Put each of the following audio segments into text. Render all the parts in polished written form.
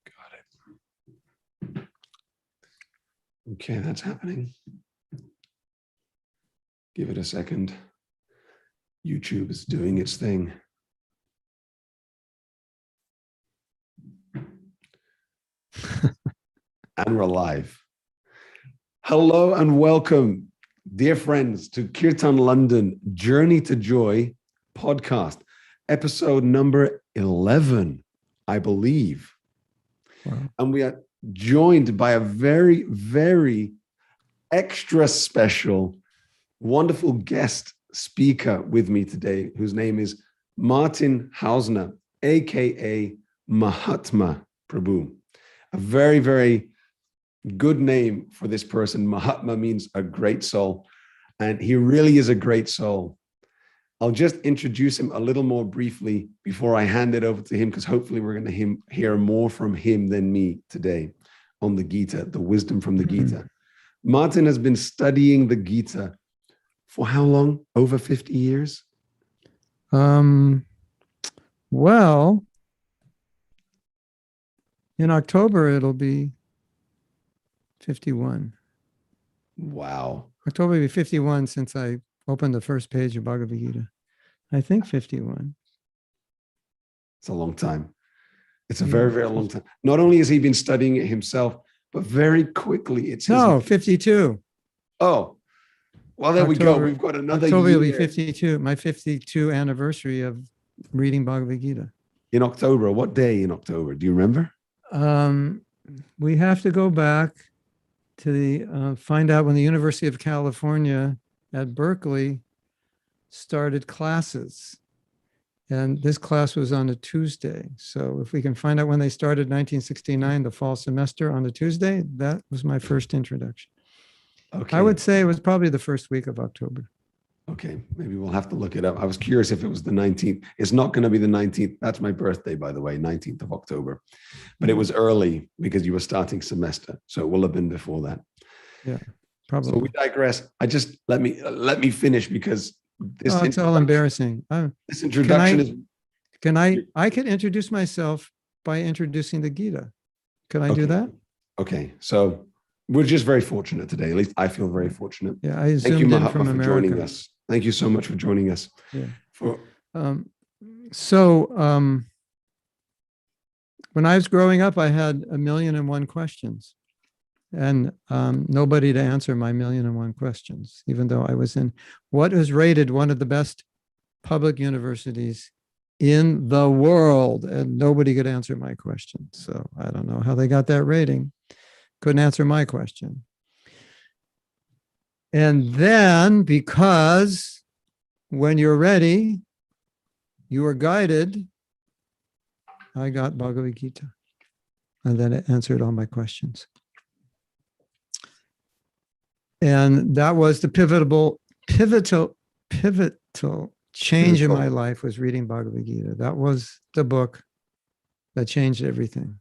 Got it. Okay, that's happening. Give it a second. YouTube is doing its thing. And we're live. Hello and welcome, dear friends, to Kirtan London Journey to Joy podcast, episode number 11, I believe. Wow. And we are joined by a very, very extra special, wonderful guest speaker with me today, whose name is Martin Hausner, aka Mahatma Prabhu. A very, very good name for this person. Mahatma means a great soul, and he really is a great soul. I'll just introduce him a little more briefly before I hand it over to him, because hopefully we're going to hear more from him than me today on the Gita, the wisdom from the Gita. Martin has been studying the Gita for how long? Over 50 years? Well, in October, it'll be 51. Wow. October will be 51 since I opened the first page of Bhagavad Gita. I think 51. It's a long time. It's a very, very long time. Not only has he been studying it himself, but very quickly it's... No, 52. Oh, well, there October, we go. We've got another October year. Will be 52, my 52 anniversary of reading Bhagavad Gita. In October. What day in October? Do you remember? We have to go back to the find out when the University of California at Berkeley started classes, and this class was on a Tuesday. So if we can find out when they started 1969, the fall semester on a Tuesday, that was my first introduction. Okay. I would say it was probably the first week of October. Okay, maybe we'll have to look it up. I was curious if it was the 19th. It's not going to be the 19th. That's my birthday, by the way, 19th of October. But it was early because you were starting semester. So it will have been before that. Yeah, probably. So we digress. I just, let me finish because this... Oh, it's all embarrassing. This introduction I could introduce myself by introducing the Gita. Can I do that? Okay, so we're just very fortunate today. At least I feel very fortunate. Yeah, I Thank you, zoomed in Mahatma, from for America. joining us. Thank you so much for joining us. Yeah. For when I was growing up, I had 1,000,001 questions, and nobody to answer my 1,000,001 questions, even though I was in what was rated one of the best public universities in the world, and nobody could answer my question. So I don't know how they got that rating. Couldn't answer my question. And then, because when you're ready, you are guided, I got Bhagavad Gita. And then it answered all my questions. And that was the pivotal change in my life, was reading Bhagavad Gita. That was the book that changed everything.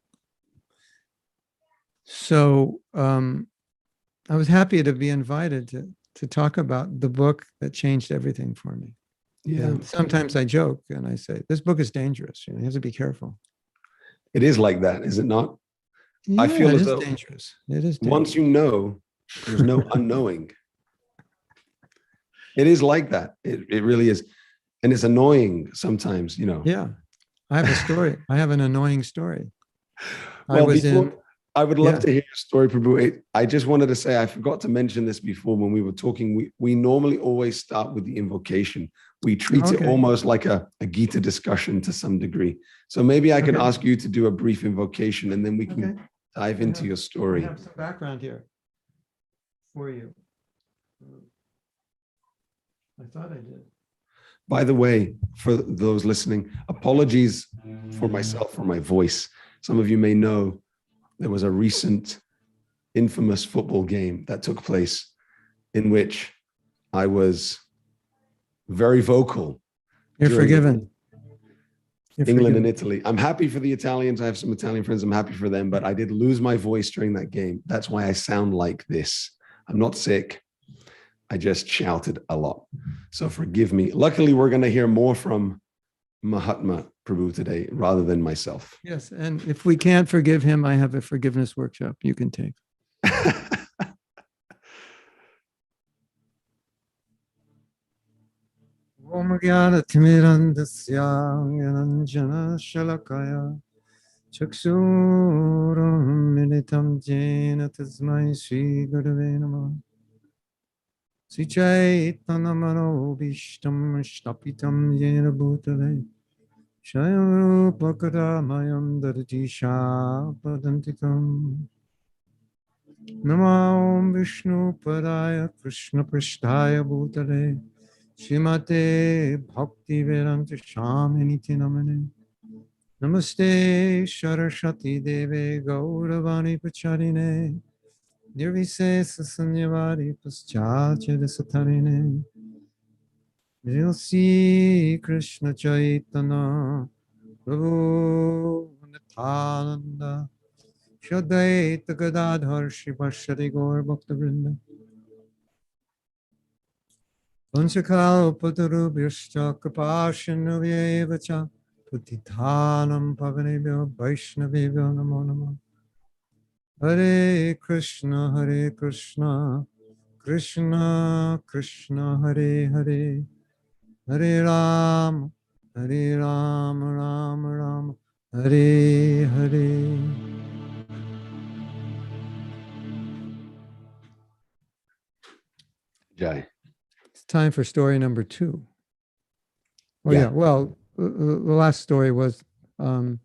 So I was happy to be invited to talk about the book that changed everything for me. Yeah. And sometimes I joke and I say, this book is dangerous. You have to be careful. It is like that, is it not? Yeah, I feel it as is though dangerous. It is dangerous. Once you know, there's no unknowing. It is like that. It really is. And it's annoying sometimes, Yeah. I have a story. I have an annoying story. Well, I would love to hear your story, Prabhu. I just wanted to say, I forgot to mention this before when we were talking. We normally always start with the invocation. We treat it almost like a Gita discussion to some degree. So maybe I can ask you to do a brief invocation, and then we can dive into your story. I have some background here for you. I thought I did. By the way, for those listening, apologies for myself, for my voice. Some of you may know there was a recent infamous football game that took place in which I was very vocal. You're forgiven. England and Italy. I'm happy for the Italians. I have some Italian friends. I'm happy for them, but I did lose my voice during that game. That's why I sound like this. I'm not sick. I just shouted a lot. So forgive me. Luckily, we're going to hear more from Mahatma Prabhu today rather than myself. Yes. And if we can't forgive him, I have a forgiveness workshop you can take. Om Gyana Timirandasya Yananjana Shalakaya Chaksuram Militam Jena Tasmai Sri Gurave Namah Sri Chaitanamano Bhishtam Shtapitam Yena Bhutale Shayarupakaramayam Dardisha Padantikam Namam Vishnu Padaya Krishna Prishtaya Bhutale Shrimate Bhakti Vedanta Swaminiti Namane Namaste Saraswati Deve Gauravani Pacharine Nirvisesa Sanyavari Paschatya Satarine Nilsi Krishna Chaitanya Prabhu Nityananda Shadaita Gadadhar Shivashari Gaur Bhakta Vrinda Vanchakalpatarubhyascha Kripashinuvyevacha Putitanam Pavanebhyo Vaishnavebhyo Namo Namah Hare Krishna Krishna Krishna Hare Hare Hare Ram Ram Ram Hare Hare. Jai. It's time for story number 2. Oh Yeah. yeah. Well, the last story was I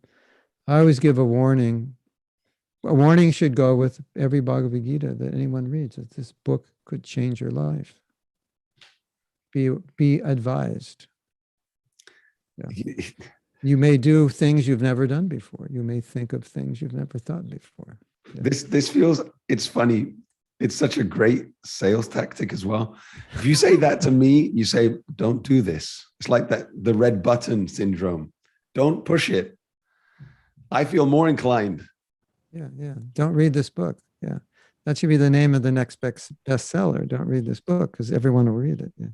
always give a warning. A warning should go with every Bhagavad Gita that anyone reads, that this book could change your life. Be advised. Yeah. You may do things you've never done before. You may think of things you've never thought before. Yeah. This feels, it's funny. It's such a great sales tactic as well. If you say that to me, you say, don't do this. It's like the red button syndrome. Don't push it. I feel more inclined. Yeah. Don't read this book. Yeah. That should be the name of the next bestseller. Don't read this book, because everyone will read it. Yeah.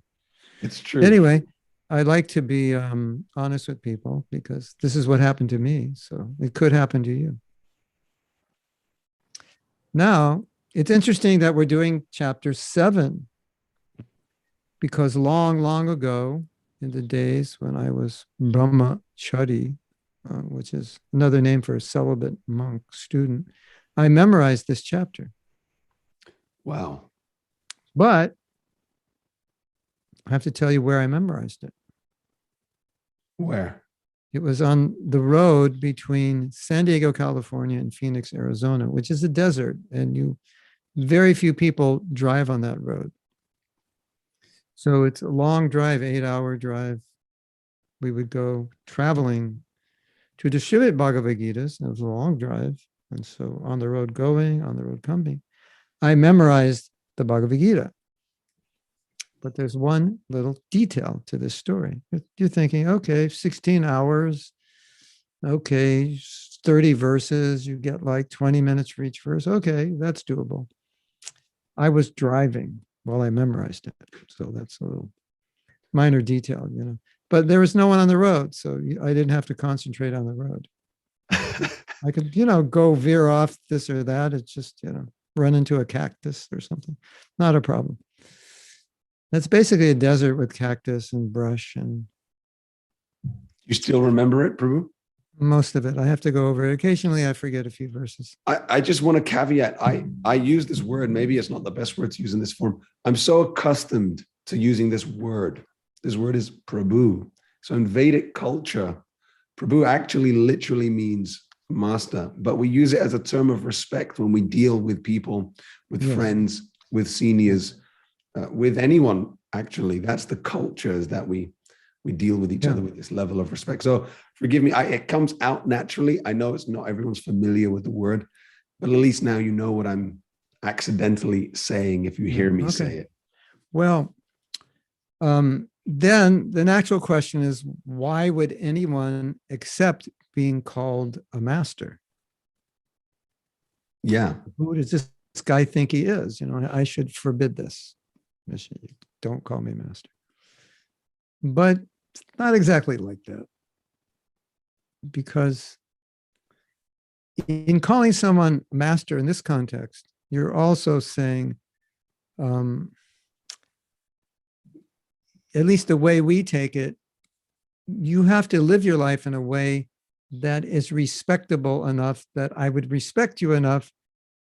It's true. Anyway, I like to be honest with people, because this is what happened to me. So it could happen to you. Now, it's interesting that we're doing chapter 7, because long ago, in the days when I was brahmachari, which is another name for a celibate monk student, I memorized this chapter. Wow. But I have to tell you where I memorized it. Where? It was on the road between San Diego, California, and Phoenix, Arizona, which is a desert, and very few people drive on that road. So it's a long drive, 8-hour drive. We would go traveling to distribute Bhagavad Gitas. It was a long drive. And so on the road going, on the road coming, I memorized the Bhagavad Gita. But there's one little detail to this story. You're thinking, okay, 16 hours, okay, 30 verses, you get like 20 minutes for each verse. Okay, that's doable. I was driving while I memorized it. So that's a little minor detail, But there was no one on the road, so I didn't have to concentrate on the road. I could, go veer off this or that. It's just, run into a cactus or something. Not a problem. That's basically a desert with cactus and brush, and You still remember it, Prabhu? most of it. I have to go over it. Occasionally I forget a few verses. I just want to caveat. I use this word. Maybe it's not the best word to use in this form. I'm so accustomed to using this word. This word is Prabhu. So in Vedic culture, Prabhu actually literally means master, but we use it as a term of respect when we deal with people, with friends, with seniors, with anyone. Actually, that's the culture, is that we deal with each other with this level of respect. So forgive me, it comes out naturally. I know it's not everyone's familiar with the word, but at least now you know what I'm accidentally saying if you hear me say it. Well, then the natural question is, why would anyone accept being called a master? Yeah. Who does this guy think he is? I should forbid this. Don't call me master. But it's not exactly like that. because in calling someone master in this context, you're also saying, at least the way we take it, you have to live your life in a way that is respectable enough that I would respect you enough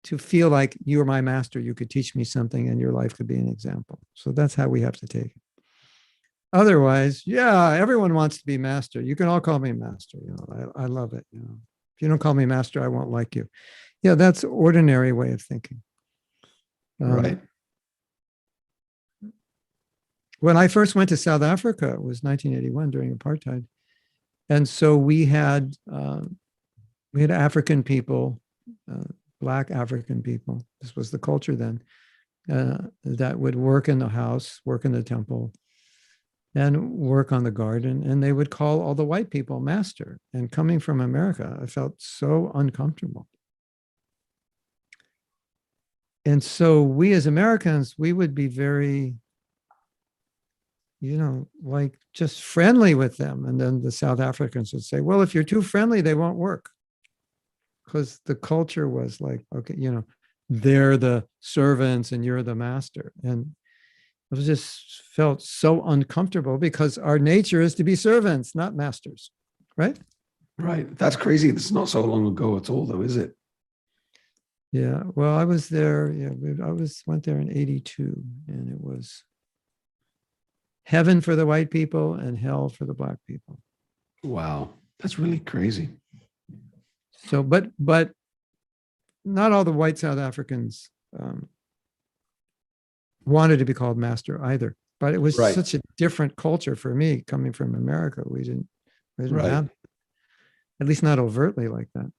to feel like you're my master. You could teach me something and your life could be an example. So that's how we have to take it. Otherwise, yeah, everyone wants to be master. You can all call me master. You know, I love it. You know, if you don't call me master, I won't like you. Yeah, that's ordinary way of thinking. Right. When I first went to South Africa, it was 1981 during apartheid. And so we had African people, Black African people. This was the culture then, that would work in the house, work in the temple, and work on the garden. And they would call all the white people master. And coming from America, I felt so uncomfortable. And so we as Americans, we would be very, you know, like just friendly with them. And then the South Africans would say, well, if you're too friendly, they won't work. Because the culture was like, okay, you know, they're the servants and you're the master. And it was just felt so uncomfortable because our nature is to be servants, not masters, right? Right. That's crazy. It's not so long ago at all, though, is it? Yeah. Well, I was there. Yeah, went there in '82, and it was heaven for the white people and hell for the Black people. Wow, that's really crazy. So, but not all the white South Africans wanted to be called master either. But it was such a different culture for me coming from America. We didn't have, at least not overtly like that.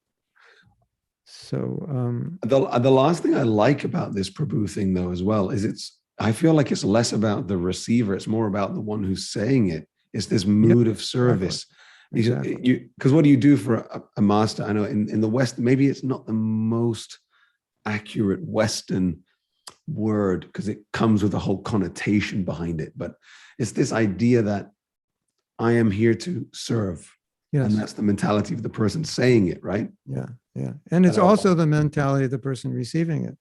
So the last thing I like about this Prabhu thing, though, as well, is I feel like it's less about the receiver. It's more about the one who's saying it. It's this mood of service. Exactly. Because what do you do for a master? I know in the West, maybe it's not the most accurate Western word because it comes with a whole connotation behind it. But it's this idea that I am here to serve. Yes. And that's the mentality of the person saying it, right? Yeah, yeah. And it's also the mentality of the person receiving it.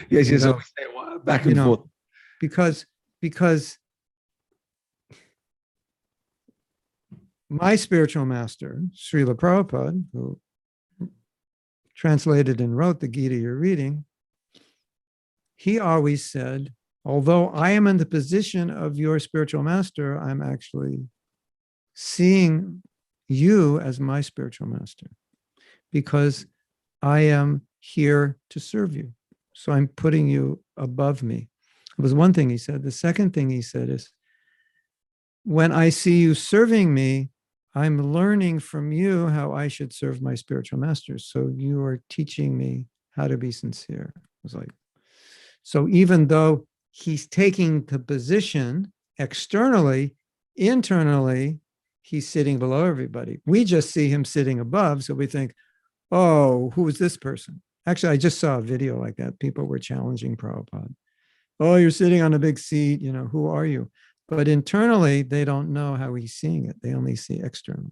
Yes, yes. So back and forth. Because my spiritual master, Srila Prabhupada, who translated and wrote the Gita you're reading, he always said, although I am in the position of your spiritual master, I'm actually seeing you as my spiritual master because I am here to serve you. So I'm putting you above me. It was one thing he said. The second thing he said is, when I see you serving me, I'm learning from you how I should serve my spiritual master. So you are teaching me how to be sincere. It was like, so even though he's taking the position externally, internally, he's sitting below everybody. We just see him sitting above. So we think, oh, who is this person? Actually, I just saw a video like that. People were challenging Prabhupada. Oh, you're sitting on a big seat. You know, who are you? But internally, they don't know how he's seeing it. They only see externally.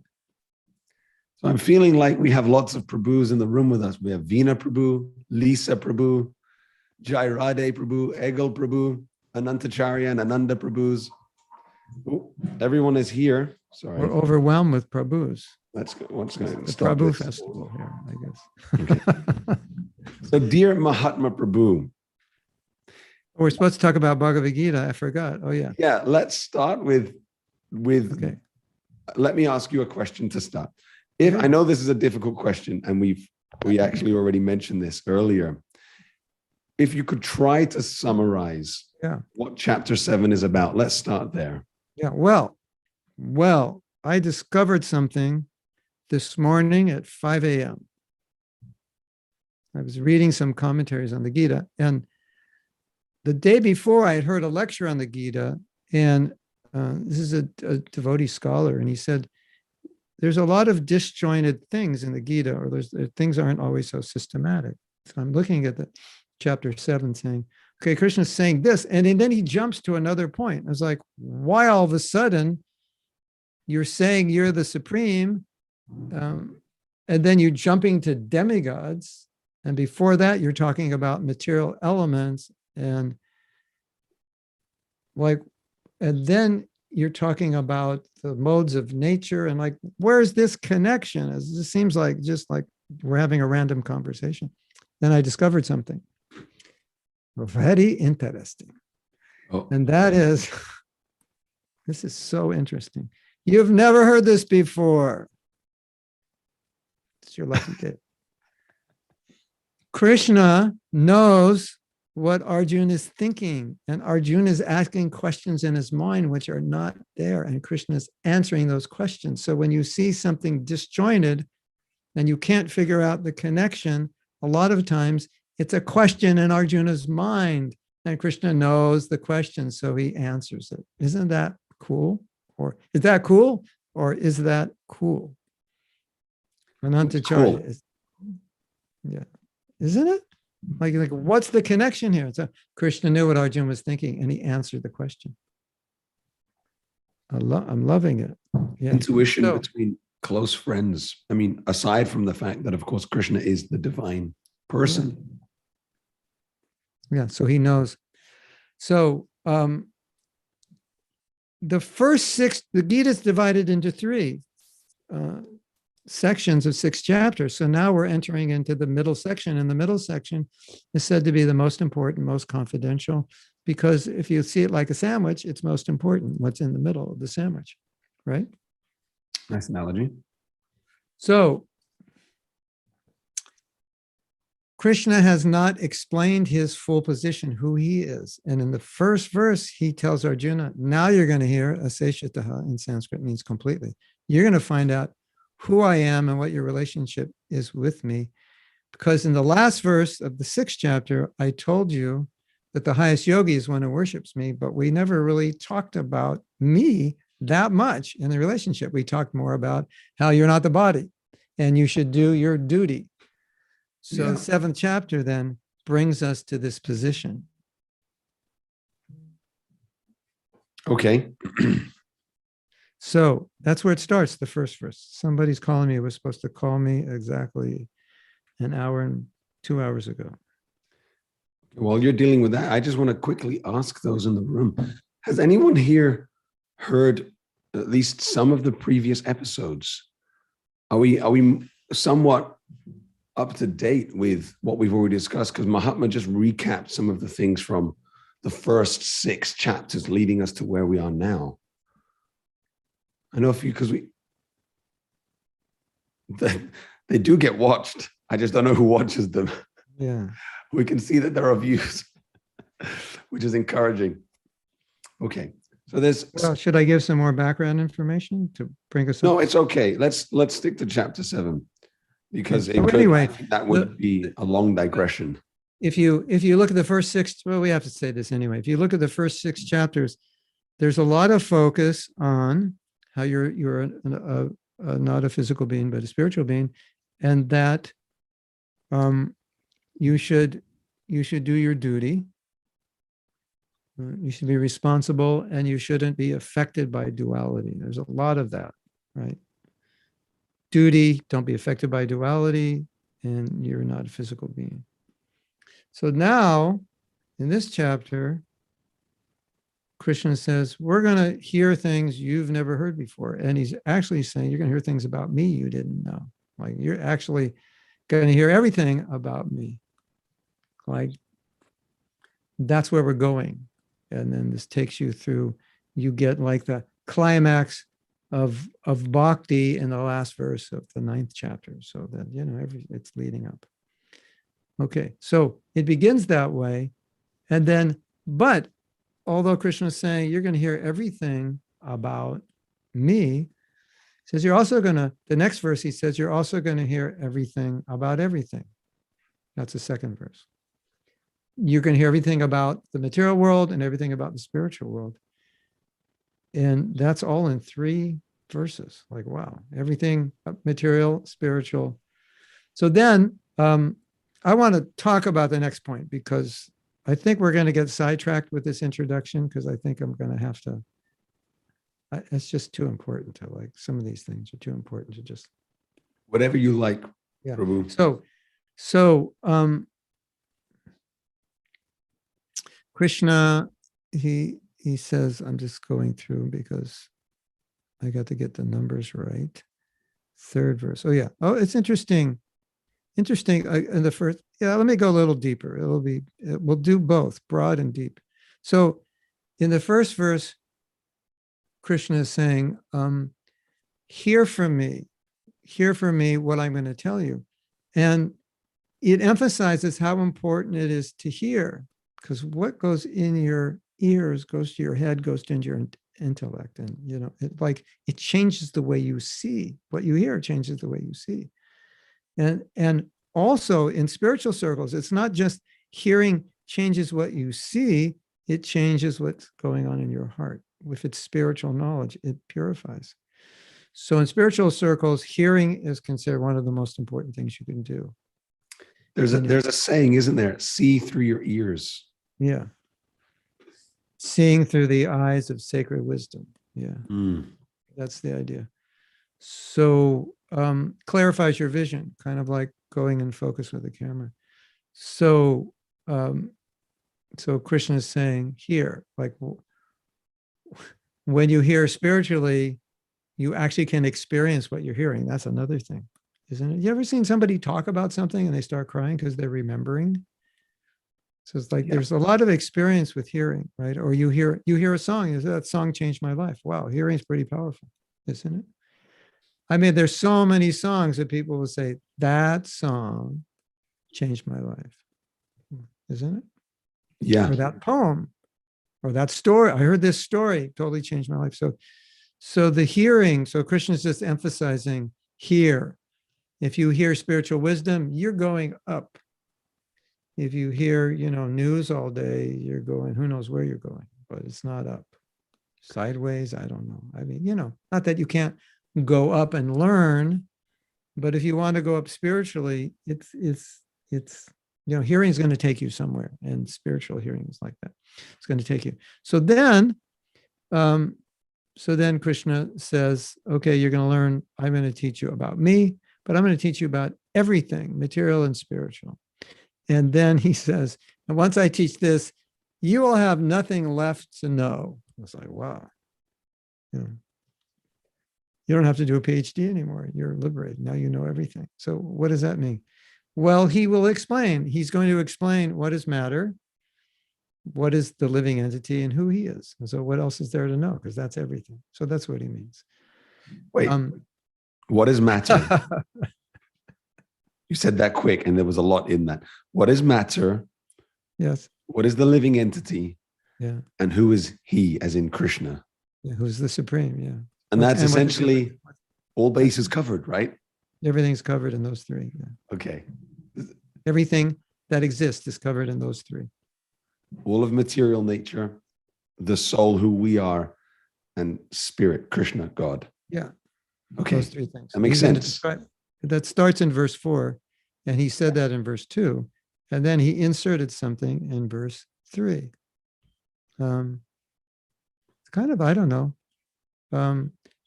So I'm feeling like we have lots of Prabhus in the room with us. We have Veena Prabhu, Lisa Prabhu, Jai Radhe Prabhu, Egal Prabhu, Anantacharya and Ananda Prabhus. Oh, everyone is here. Sorry. We're overwhelmed with Prabhus. That's good. What's going to stop Prabhu this? Festival here, I guess. Okay. So, dear Mahatma Prabhu. We're supposed to talk about Bhagavad Gita. I forgot. Oh, yeah. Yeah, let's start with okay. Let me ask you a question to start. If I know this is a difficult question, and we actually already mentioned this earlier. If you could try to summarize what chapter 7 is about, let's start there. Yeah, well, I discovered something this morning at 5 a.m. I was reading some commentaries on the Gita, and the day before I had heard a lecture on the Gita, and this is a devotee scholar, and he said, there's a lot of disjointed things in the Gita, or things aren't always so systematic. So I'm looking at the chapter 7 saying, okay, Krishna's saying this, and then he jumps to another point. I was like, why all of a sudden you're saying you're the supreme, and then you jumping to demigods. And before that, you're talking about material elements and like, and then you're talking about the modes of nature and like, where's this connection? It seems like just like we're having a random conversation. Then I discovered something very interesting. Oh. And that is, this is so interesting. You've never heard this before. It's your lucky day. Krishna knows what Arjuna is thinking, and Arjuna is asking questions in his mind which are not there, and Krishna is answering those questions. So when you see something disjointed and you can't figure out the connection, a lot of times it's a question in Arjuna's mind, and Krishna knows the question, so he answers it. Isn't that cool? Or is that cool? Or is that cool? Cool. Yeah, isn't it? Like, what's the connection here? So Krishna knew what Arjuna was thinking, and he answered the question. I'm loving it. Yeah. Intuition between close friends. I mean, aside from the fact that, of course, Krishna is the divine person. Yeah, so he knows. So the first six, the Gita is divided into three sections of 6 chapters. So now we're entering into the middle section, and the middle section is said to be the most important, most confidential, because if you see it like a sandwich, it's most important what's in the middle of the sandwich, right? Nice analogy. So Krishna has not explained his full position, who he is. And in the first verse, he tells Arjuna, now you're going to hear aseshataha in Sanskrit means completely. You're going to find out who I am and what your relationship is with me. Because in the last verse of the 6th chapter, I told you that the highest yogi is one who worships me, but we never really talked about me that much in the relationship. We talked more about how you're not the body and you should do your duty. So the 7th chapter then brings us to this position. Okay. So that's where it starts, the first verse. Somebody's calling me. It was supposed to call me exactly an hour and 2 hours ago. While you're dealing with that, I just want to quickly ask those in the room. Has anyone here heard at least some of the previous episodes? Are we somewhat up to date with what we've already discussed? Because Mahatma just recapped some of the things from the first 6 chapters leading us to where we are now. I know because they do get watched. I just don't know who watches them. Yeah. We can see that there are views, which is encouraging. Okay. So there's. Well, should I give some more background information to bring us up? No, it's okay. Let's stick to chapter 7 because anyway, that would be a long digression. If you look at the first 6, well, we have to say this anyway. If you look at the first 6 chapters, there's a lot of focus on how you're not a physical being, but a spiritual being, and that you should do your duty. You should be responsible, and you shouldn't be affected by duality. There's a lot of that, right? Duty, don't be affected by duality, and you're not a physical being. So now, in this chapter, Krishna says, we're going to hear things you've never heard before. And he's actually saying, you're going to hear things about me you didn't know. Like, you're actually going to hear everything about me. Like, that's where we're going. And then this takes you through, you get like the climax of bhakti in the last verse of the 9th chapter. So that, it's leading up. Okay, so it begins that way. And then, but although Krishna is saying, you're going to hear everything about me, he says, you're also going to, the next verse, he says, you're also going to hear everything about everything. That's the 2nd verse. You're going to hear everything about the material world and everything about the spiritual world. And that's all in 3 verses. Like, wow, everything material, spiritual. So then I want to talk about the next point, because I think we're going to get sidetracked with this introduction, because I think I'm going to have to, it's just too important to, like, some of these things are too important to just Whatever you like, Yeah. Prabhu. So Krishna, he says, I'm just going through because I got to get the numbers right. Third verse. Oh yeah. Oh, it's interesting. Interesting. In the first, yeah. Let me go a little deeper. We'll do both, broad and deep. So, in the first verse, Krishna is saying, "Hear from me, hear from me what I'm going to tell you," and it emphasizes how important it is to hear, because what goes in your ears goes to your head, goes into your intellect, and it changes the way you see. What you hear changes the way you see. And also in spiritual circles, it's not just hearing changes what you see, it changes what's going on in your heart. If it's spiritual knowledge, it purifies. So in spiritual circles, hearing is considered one of the most important things you can do. There's a saying, isn't there? See through your ears. Yeah. Seeing through the eyes of sacred wisdom. Yeah. That's the idea. So clarifies your vision, kind of like going in focus with the camera. So Krishna is saying here, like when you hear spiritually, you actually can experience what you're hearing. That's another thing, isn't it? You ever seen somebody talk about something and they start crying because they're remembering? So it's like there's a lot of experience with hearing, right? Or you hear a song, that song changed my life. Wow, hearing is pretty powerful, isn't it? I mean, there's so many songs that people will say, that song changed my life, isn't it? Yeah. Or that poem, or that story. I heard this story, totally changed my life. So the hearing, so Krishna's just emphasizing hear. If you hear spiritual wisdom, you're going up. If you hear, news all day, you're going, who knows where you're going, but it's not up. Sideways, I don't know. I mean, not that you can't go up and learn, but if you want to go up spiritually, it's hearing is going to take you somewhere, and spiritual hearing is like that. It's going to take you. So then Krishna says, okay, you're going to learn, I'm going to teach you about me, but I'm going to teach you about everything, material and spiritual. And then he says, and once I teach this, you will have nothing left to know. It's like, wow. You don't have to do a PhD anymore. You're liberated. Now you know everything. So what does that mean? Well, he will explain. He's going to explain what is matter, what is the living entity, and who he is. And so what else is there to know? Because that's everything. So that's what he means. Wait, what is matter? You said that quick, and there was a lot in that. What is matter? Yes. What is the living entity? Yeah. And who is he, as in Krishna? Yeah, who's the supreme? Yeah. And that's essentially all bases covered, right? Everything's covered in those three. Yeah. Okay. Everything that exists is covered in those three. All of material nature, the soul, who we are, and spirit, Krishna, God. Yeah. Okay. Those three things. That makes sense. That starts in verse 4, and he said that in verse 2, and then he inserted something in verse 3. It's kind of, I don't know.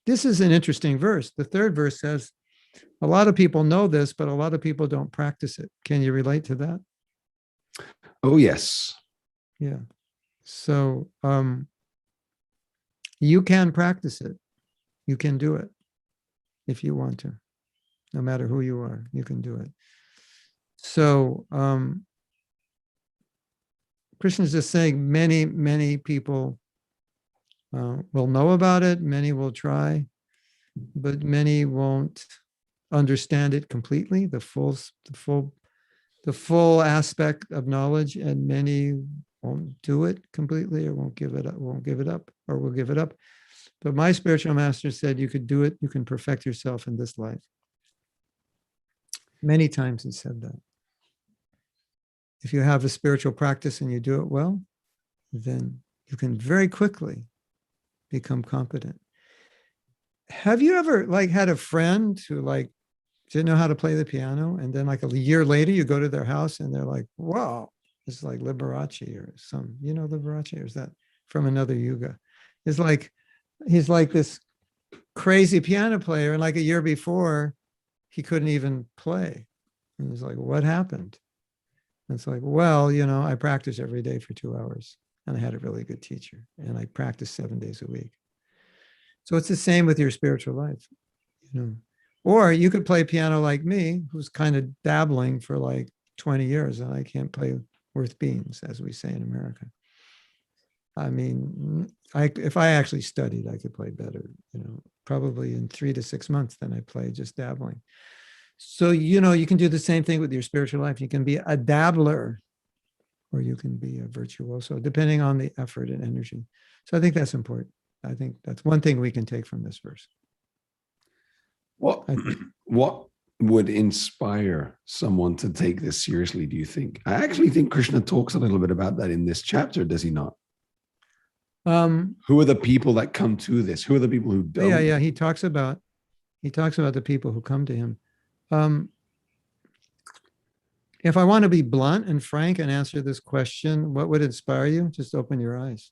This is an interesting verse. The third verse says, a lot of people know this, but a lot of people don't practice it. Can you relate to that? Oh, yes. Yeah. So you can practice it. You can do it if you want to. No matter who you are, you can do it. So Krishna is just saying many, many people will know about it. Many will try, but many won't understand it completely, the full aspect of knowledge, and many won't do it completely, or won't give it up, or will give it up. But my spiritual master said you could do it, you can perfect yourself in this life. Many times he said that. If you have a spiritual practice and you do it well, then you can very quickly become competent. Have you ever had a friend who didn't know how to play the piano, and then a year later you go to their house and they're like, wow, it's like Liberace or some, Liberace, or is that from another yuga? It's like, he's like this crazy piano player, and a year before he couldn't even play. And it's like, what happened? And it's like, well, I practice every day for 2 hours, and I had a really good teacher, and I practice 7 days a week. So it's the same with your spiritual life, Or you could play piano like me, who's kind of dabbling for like 20 years, and I can't play worth beans, as we say in America. I mean, if I actually studied, I could play better, probably in 3 to 6 months than I play just dabbling. So, you can do the same thing with your spiritual life. You can be a dabbler, or you can be a virtuoso, depending on the effort and energy. So I think that's important. I think that's one thing we can take from this verse. What would inspire someone to take this seriously, do you think? I actually think Krishna talks a little bit about that in this chapter, does he not? Who are the people that come to this? Who are the people who don't? Yeah. He talks about the people who come to him. If I want to be blunt and frank and answer this question, what would inspire you? Just open your eyes.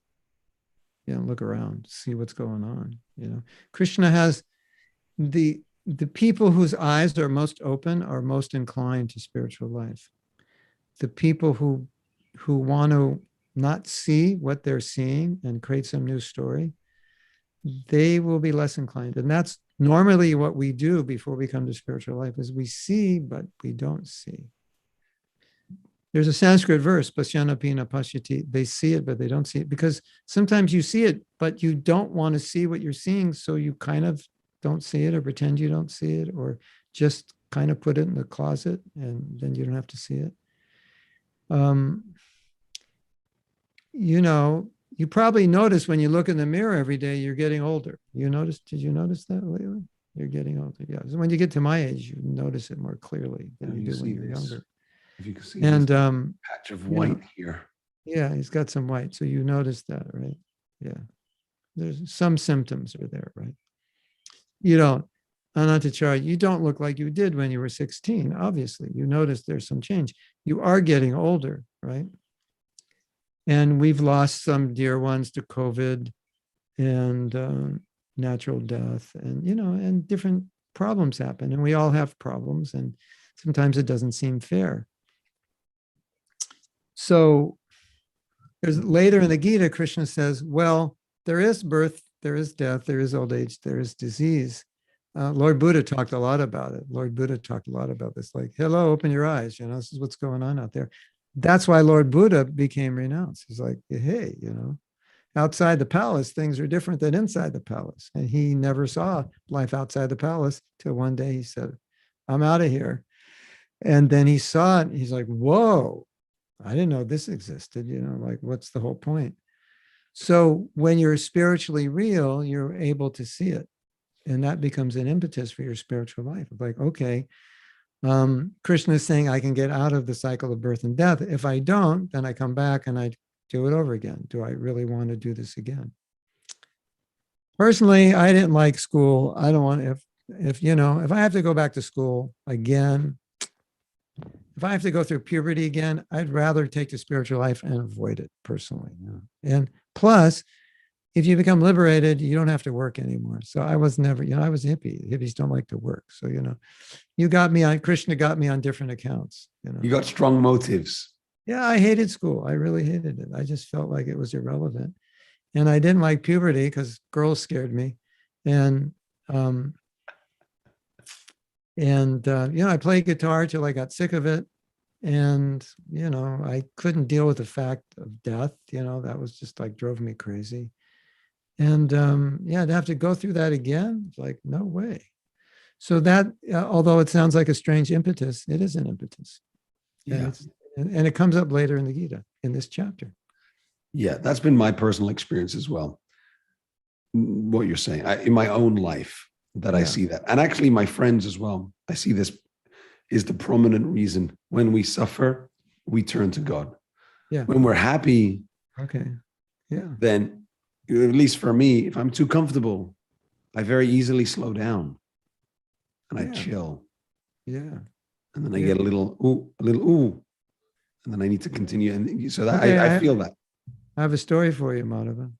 Look around, see what's going on. Krishna has the people whose eyes are most open are most inclined to spiritual life. The people who want to not see what they're seeing and create some new story, they will be less inclined. And that's normally what we do before we come to spiritual life, is we see, but we don't see. There's a Sanskrit verse, Pasyanappi na pashyati. They see it, but they don't see it, because sometimes you see it, but you don't want to see what you're seeing. So you kind of don't see it, or pretend you don't see it, or just kind of put it in the closet, and then you don't have to see it. You probably notice when you look in the mirror every day, you're getting older. Did you notice that lately? You're getting older. Yeah. So when you get to my age, you notice it more clearly than you do when you're younger. If you can see and this patch of white here. Yeah, he's got some white. So you notice that, right? Yeah. There's some symptoms are there, right? Anantacharya, you don't look like you did when you were 16. Obviously, you notice there's some change. You are getting older, right? And we've lost some dear ones to COVID and natural death, and different problems happen. And we all have problems, and sometimes it doesn't seem fair. So there's later in the Gita, Krishna says, well, there is birth, there is death, there is old age, there is disease. Lord Buddha talked a lot about it. Lord Buddha talked a lot about this, like, hello, open your eyes. This is what's going on out there. That's why Lord Buddha became renounced. He's like, hey, outside the palace, things are different than inside the palace. And he never saw life outside the palace till one day he said, I'm out of here. And then he saw it. And he's like, whoa, I didn't know this existed. Like, what's the whole point? So when you're spiritually real, you're able to see it. And that becomes an impetus for your spiritual life. Like, okay, Krishna is saying I can get out of the cycle of birth and death. If I don't, then I come back and I do it over again. Do I really want to do this again? Personally, I didn't like school. I don't want, if I have to go back to school again, if I have to go through puberty again, I'd rather take the spiritual life and avoid it personally. And plus, if you become liberated, you don't have to work anymore. So I was never, I was a hippie. Hippies don't like to work. So, Krishna got me on different accounts. You got strong motives. Yeah, I hated school. I really hated it. I just felt like it was irrelevant. And I didn't like puberty because girls scared me. And I played guitar till I got sick of it. And, I couldn't deal with the fact of death. That was just like drove me crazy. And to have to go through that again, it's like, no way. So that, although it sounds like a strange impetus, it is an impetus. Yeah. And it comes up later in the Gita, in this chapter. Yeah, that's been my personal experience as well. What you're saying, in my own life, that I see that. And actually my friends as well. I see this is the prominent reason when we suffer, we turn to God. Yeah. When we're happy, okay. Yeah. Then, at least for me, if I'm too comfortable, I very easily slow down and I chill. Yeah. And then I get a little ooh, and then I need to continue. And so that I feel that. I have a story for you, Madhava.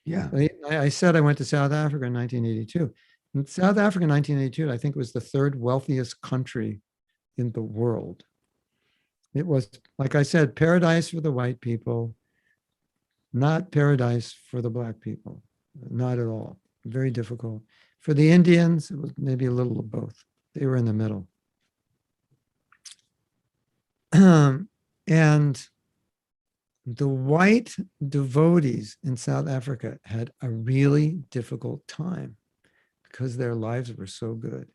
Yeah. I said I went to South Africa in 1982. In South Africa in 1982, I think, was the third wealthiest country in the world. It was, like I said, paradise for the white people, not paradise for the black people, not at all. Very difficult. For the Indians, it was maybe a little of both. They were in the middle. And the white devotees in South Africa had a really difficult time because their lives were so good.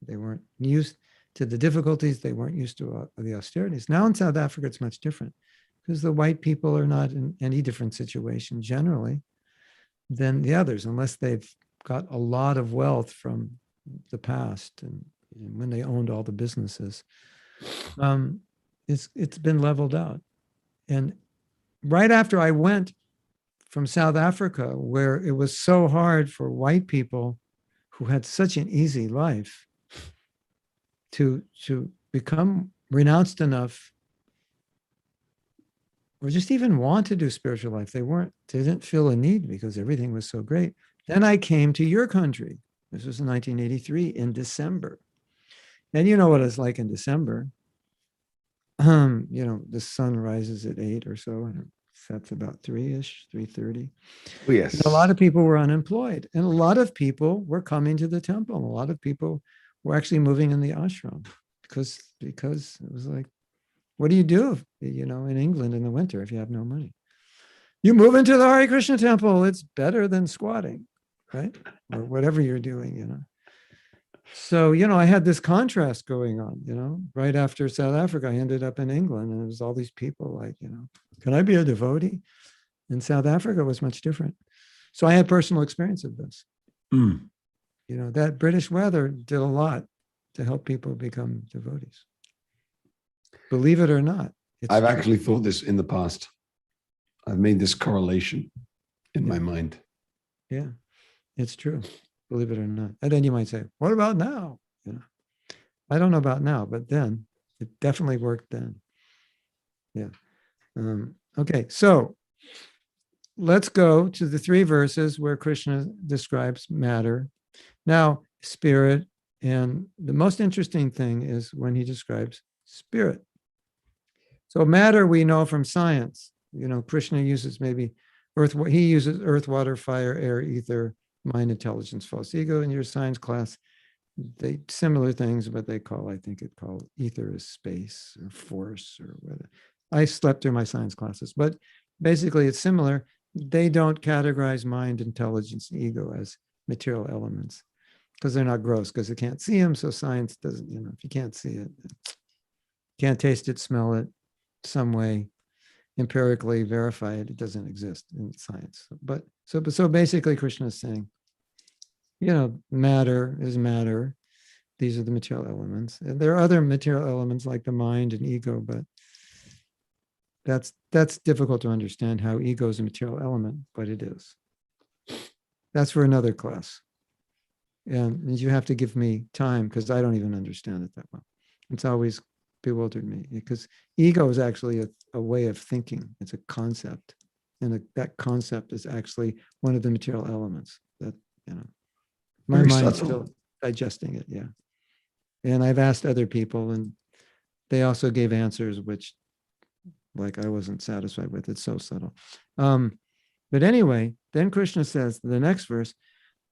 They weren't used to the difficulties. They weren't used to the austerities. Now in South Africa, it's much different because the white people are not in any different situation generally than the others, unless they've got a lot of wealth from the past and when they owned all the businesses. It's been leveled out. And right after I went from South Africa, where it was so hard for white people who had such an easy life to become renounced enough or just even want to do spiritual life. They didn't feel a need because everything was so great. Then I came to your country. This was in 1983 in December. And you know what it's like in December. The sun rises at 8 or so, and it sets about 3-ish, 3:30. Oh, yes. And a lot of people were unemployed, and a lot of people were coming to the temple. And a lot of people were actually moving in the ashram because it was like, what do you do, in England in the winter if you have no money? You move into the Hare Krishna temple. It's better than squatting, right? Or whatever you're doing, So, I had this contrast going on, right after South Africa, I ended up in England and there was all these people like, can I be a devotee? And South Africa was much different. So I had personal experience of this. Mm. That British weather did a lot to help people become devotees. Believe it or not. I've actually thought this in the past. I've made this correlation in my mind. Yeah, it's true. Believe it or not. And then you might say, what about now? I don't know about now, but then it definitely worked then. Yeah. Okay, so let's go to the 3 verses where Krishna describes matter. Now, spirit, and the most interesting thing is when he describes spirit. So matter we know from science. Krishna uses maybe earth. He uses earth, water, fire, air, ether, mind, intelligence, false ego. In your science class, they similar things, but they I think it called ether is space or force or whatever. I slept through my science classes, but basically it's similar. They don't categorize mind, intelligence, ego as material elements because they're not gross, because they can't see them. So science doesn't, if you can't see it, can't taste it, smell it, some way empirically verify it, it doesn't exist in science. But so basically Krishna is saying, matter is matter. These are the material elements. And there are other material elements like the mind and ego, but that's difficult to understand how ego is a material element, but it is. That's for another class. And you have to give me time because I don't even understand it that well. It's always bewildered me because ego is actually a way of thinking. It's a concept. And that concept is actually one of the material elements that, my mind's still digesting it. Yeah. And I've asked other people and they also gave answers, which like I wasn't satisfied with. It's so subtle. But anyway, then Krishna says, the next verse,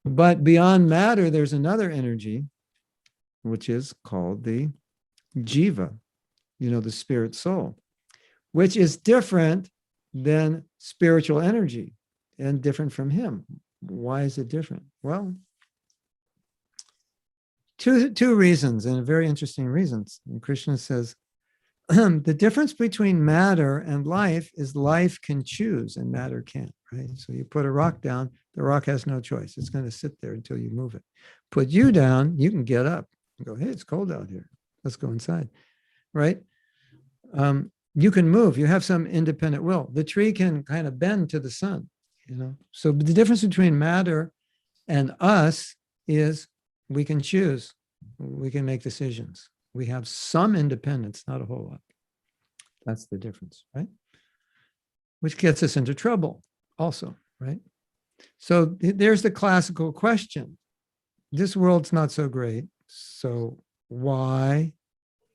but beyond matter, there's another energy, which is called the Jiva, the spirit soul, which is different than spiritual energy and different from him. Why is it different? Well, two reasons, and very interesting reasons. And Krishna says, the difference between matter and life is life can choose and matter can't, right? So you put a rock down, the rock has no choice. It's going to sit there until you move it. Put you down, you can get up and go, hey, it's cold out here. Let's go inside, right? You can move. You have some independent will. The tree can kind of bend to the sun, So the difference between matter and us is we can choose. We can make decisions. We have some independence, not a whole lot. That's the difference, right? Which gets us into trouble also, right? So there's the classical question. this world's not so great. So why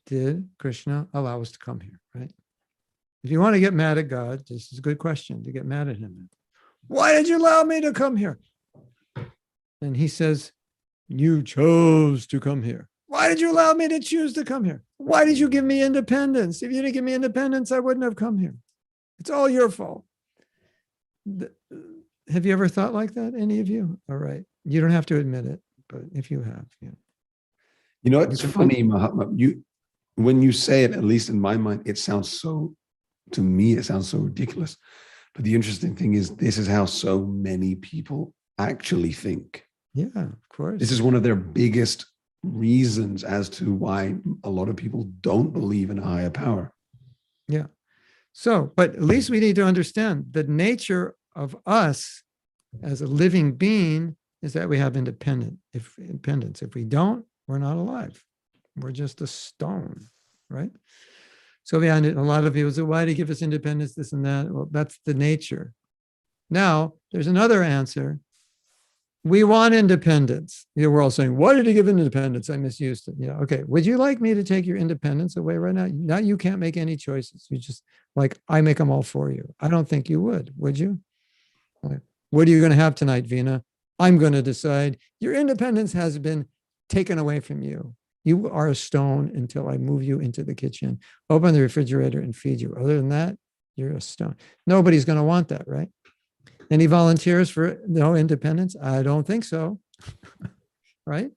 did Krishna allow us to come here, right? If you want to get mad at God, this is a good question to get mad at him. Why did you allow me to come here? And he says, you chose to come here. Why did you allow me to choose to come here? Why did you give me independence? If you didn't give me independence, I wouldn't have come here. It's all your fault. Have you ever thought like that, any of you? All right. You don't have to admit it, but if you have, yeah. You know, it's funny, Mahatma, when you say it, at least in my mind, it sounds so, to me, it sounds so ridiculous. But the interesting thing is, this is how so many people actually think. Yeah, of course. This is one of their biggest reasons as to why a lot of people don't believe in a higher power. Yeah. So, but at least we need to understand the nature of us as a living being is that we have independence. If we don't, we're not alive. We're just a stone, right? So yeah, a lot of people say, why do you give us independence, this and that? Well, that's the nature. Now, there's another answer. We want independence. We're all saying, why did he give independence? I misused it. Yeah, okay. Would you like me to take your independence away right now? Now you can't make any choices. You just, like, I make them all for you. I don't think you would you? Like, what are you going to have tonight, Veena? I'm going to decide. Your independence has been taken away from you. You are a stone until I move you into the kitchen, open the refrigerator and feed you. Other than that, you're a stone. Nobody's going to want that, right? Any volunteers for no independence? I don't think so, right?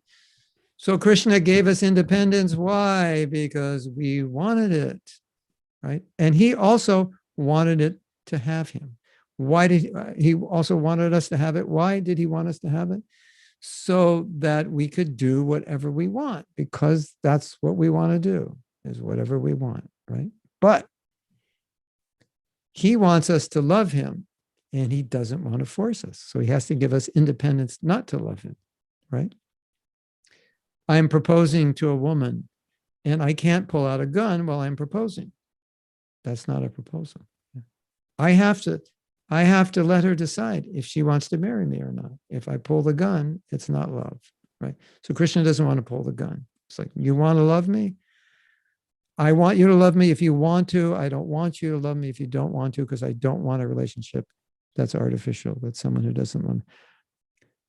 So Krishna gave us independence. Why? Because we wanted it, right? And he also wanted it to have him. Why did he also wanted us to have it? Why did he want us to have it? So that we could do whatever we want, because that's what we want to do, is whatever we want, right? But he wants us to love him. And he doesn't want to force us. So he has to give us independence not to love him, right? I'm proposing to a woman and I can't pull out a gun while I'm proposing. That's not a proposal. I have to let her decide if she wants to marry me or not. If I pull the gun, it's not love, right? So Krishna doesn't want to pull the gun. It's like, you want to love me? I want you to love me if you want to. I don't want you to love me if you don't want to, because I don't want a relationship that's artificial, that's someone who doesn't want,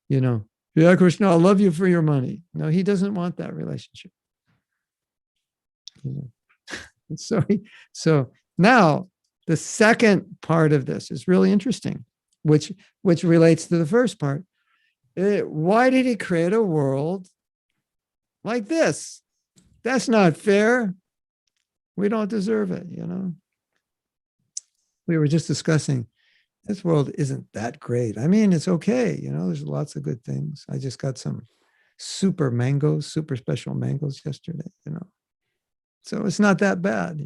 yeah, Krishna, I'll love you for your money. No, he doesn't want that relationship. So now the second part of this is really interesting, which relates to the first part. Why did he create a world like this? That's not fair. We don't deserve it, We were just discussing, this world isn't that great. I mean, it's okay. There's lots of good things. I just got some super special mangoes yesterday, So it's not that bad,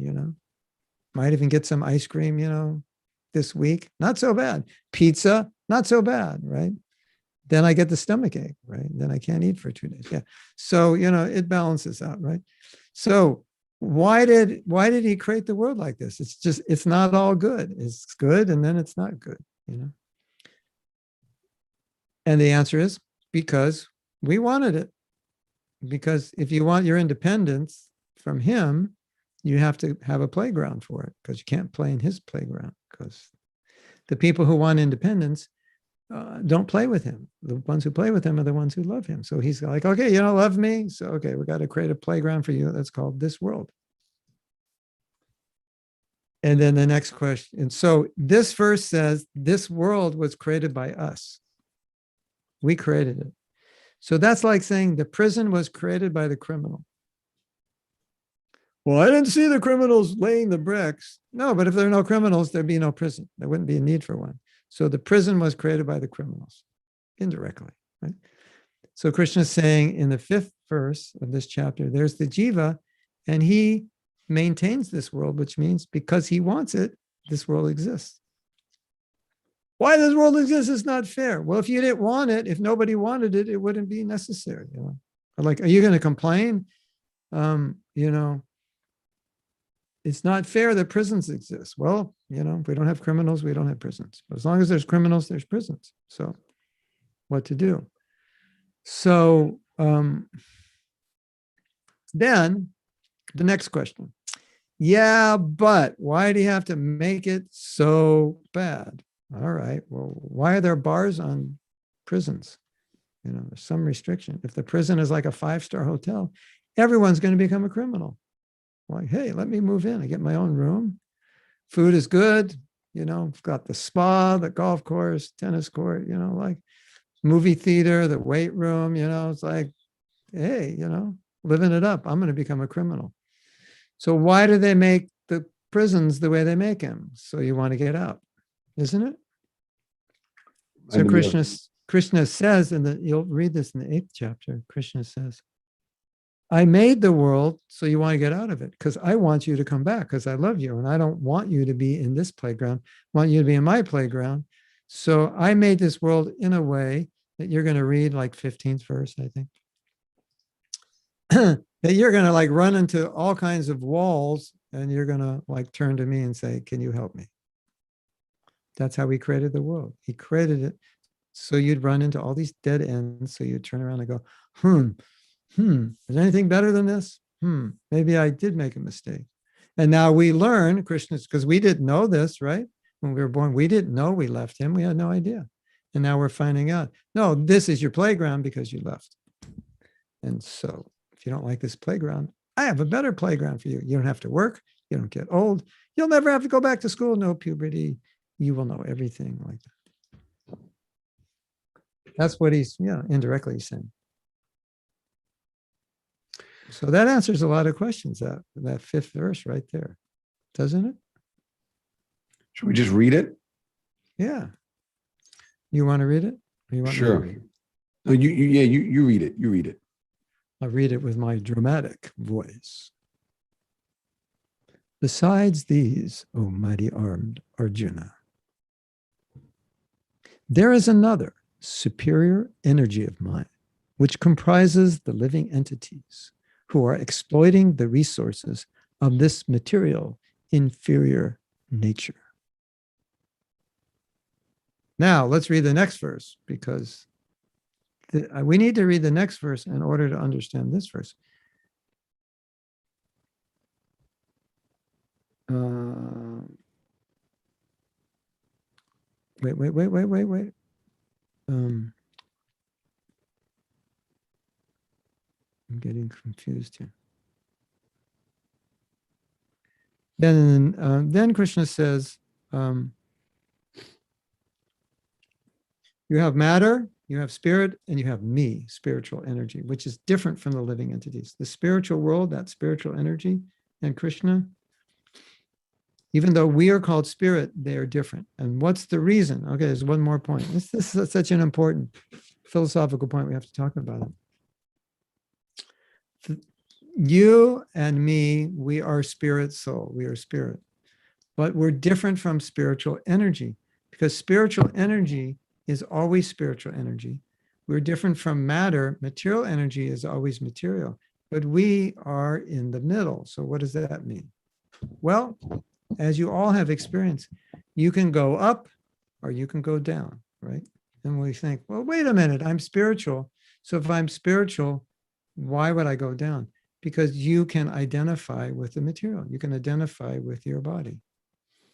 Might even get some ice cream, this week. Not so bad. Pizza, not so bad, right? Then I get the stomach ache, right? Then I can't eat for 2 days. Yeah. So, it balances out, right? So why did he create the world like this? It's not all good. It's good and then it's not good, And the answer is because we wanted it. Because if you want your independence from him, you have to have a playground for it, because you can't play in his playground, because the people who want independence don't play with him. The ones who play with him are the ones who love him. So he's like, okay, you don't love me. So, okay, we got to create a playground for you. That's called this world. And then the next question. So this verse says, this world was created by us. We created it. So that's like saying the prison was created by the criminal. Well, I didn't see the criminals laying the bricks. No, but if there are no criminals, there'd be no prison. There wouldn't be a need for one. So the prison was created by the criminals, indirectly, right? So Krishna is saying in the 5th verse of this chapter, there's the Jiva, and he maintains this world, which means because he wants it, this world exists. Why this world exists is not fair. Well, if you didn't want it, if nobody wanted it, it wouldn't be necessary. Like, are you going to complain? It's not fair that prisons exist. Well, if we don't have criminals, we don't have prisons. But as long as there's criminals, there's prisons. So what to do? So then the next question. Yeah, but why do you have to make it so bad? All right. Well, why are there bars on prisons? You know, there's some restriction. If the prison is like a 5-star hotel, everyone's going to become a criminal. Like, hey, let me move in. I get my own room. Food is good. You know, I've got the spa, the golf course, tennis court, you know, like movie theater, the weight room, you know, it's like, hey, you know, living it up. I'm going to become a criminal. So why do they make the prisons the way they make them? So you want to get out, isn't it? So Krishna says, you'll read this in the 8th chapter, Krishna says, I made the world so you want to get out of it because I want you to come back because I love you and I don't want you to be in this playground. I want you to be in my playground. So I made this world in a way that you're going to read like 15th verse, I think, that you're going to like run into all kinds of walls and you're going to like turn to me and say, can you help me? That's how he created the world. He created it so you'd run into all these dead ends. So you'd turn around and go, is there anything better than this? Maybe I did make a mistake. And now we learn, Krishna's, because we didn't know this, right? When we were born, we didn't know we left him. We had no idea. And now we're finding out, no, this is your playground because you left. And so if you don't like this playground, I have a better playground for you. You don't have to work. You don't get old. You'll never have to go back to school. No puberty. You will know everything like that. That's what he's, indirectly saying. So that answers a lot of questions, that 5th verse right there, doesn't it? Should we just read it? Yeah. You want to read it? Or you want Sure. me to read it? No, you read it. You read it. I'll read it with my dramatic voice. Besides these, O mighty armed Arjuna, there is another superior energy of mine, which comprises the living entities who are exploiting the resources of this material inferior nature. Now, let's read the next verse because we need to read the next verse in order to understand this verse. Wait. I'm getting confused here. Then Krishna says, you have matter, you have spirit, and you have me, spiritual energy, which is different from the living entities. The spiritual world, that spiritual energy, and Krishna, even though we are called spirit, they are different. And what's the reason? Okay, there's one more point. This is such an important philosophical point. We have to talk about it. You and me, we are spirit soul. We are spirit. But we're different from spiritual energy because spiritual energy is always spiritual energy. We're different from matter. Material energy is always material, but we are in the middle. So what does that mean? Well, as you all have experienced, you can go up or you can go down, right? And we think, well, wait a minute, I'm spiritual. So if I'm spiritual, why would I go down? Because you can identify with the material. You can identify with your body.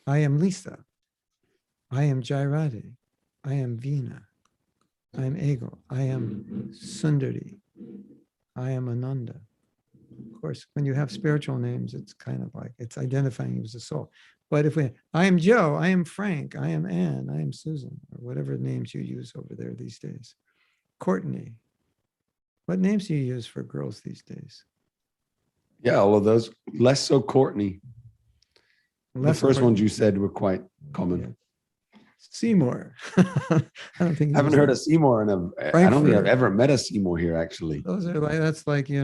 I am Lisa. I am Jairati. I am Veena. I am Ego. I am Sundari. I am Ananda. Of course, when you have spiritual names, it's kind of like it's identifying you as a soul. But if I am Joe, I am Frank, I am Anne, I am Susan, or whatever names you use over there these days. Courtney. What names do you use for girls these days? Yeah, all of those. Less so Courtney. The first ones you said were quite common. Yeah. Seymour. I don't think I haven't heard of Seymour I don't think I've ever met a Seymour here, actually. Those are like, that's like, if you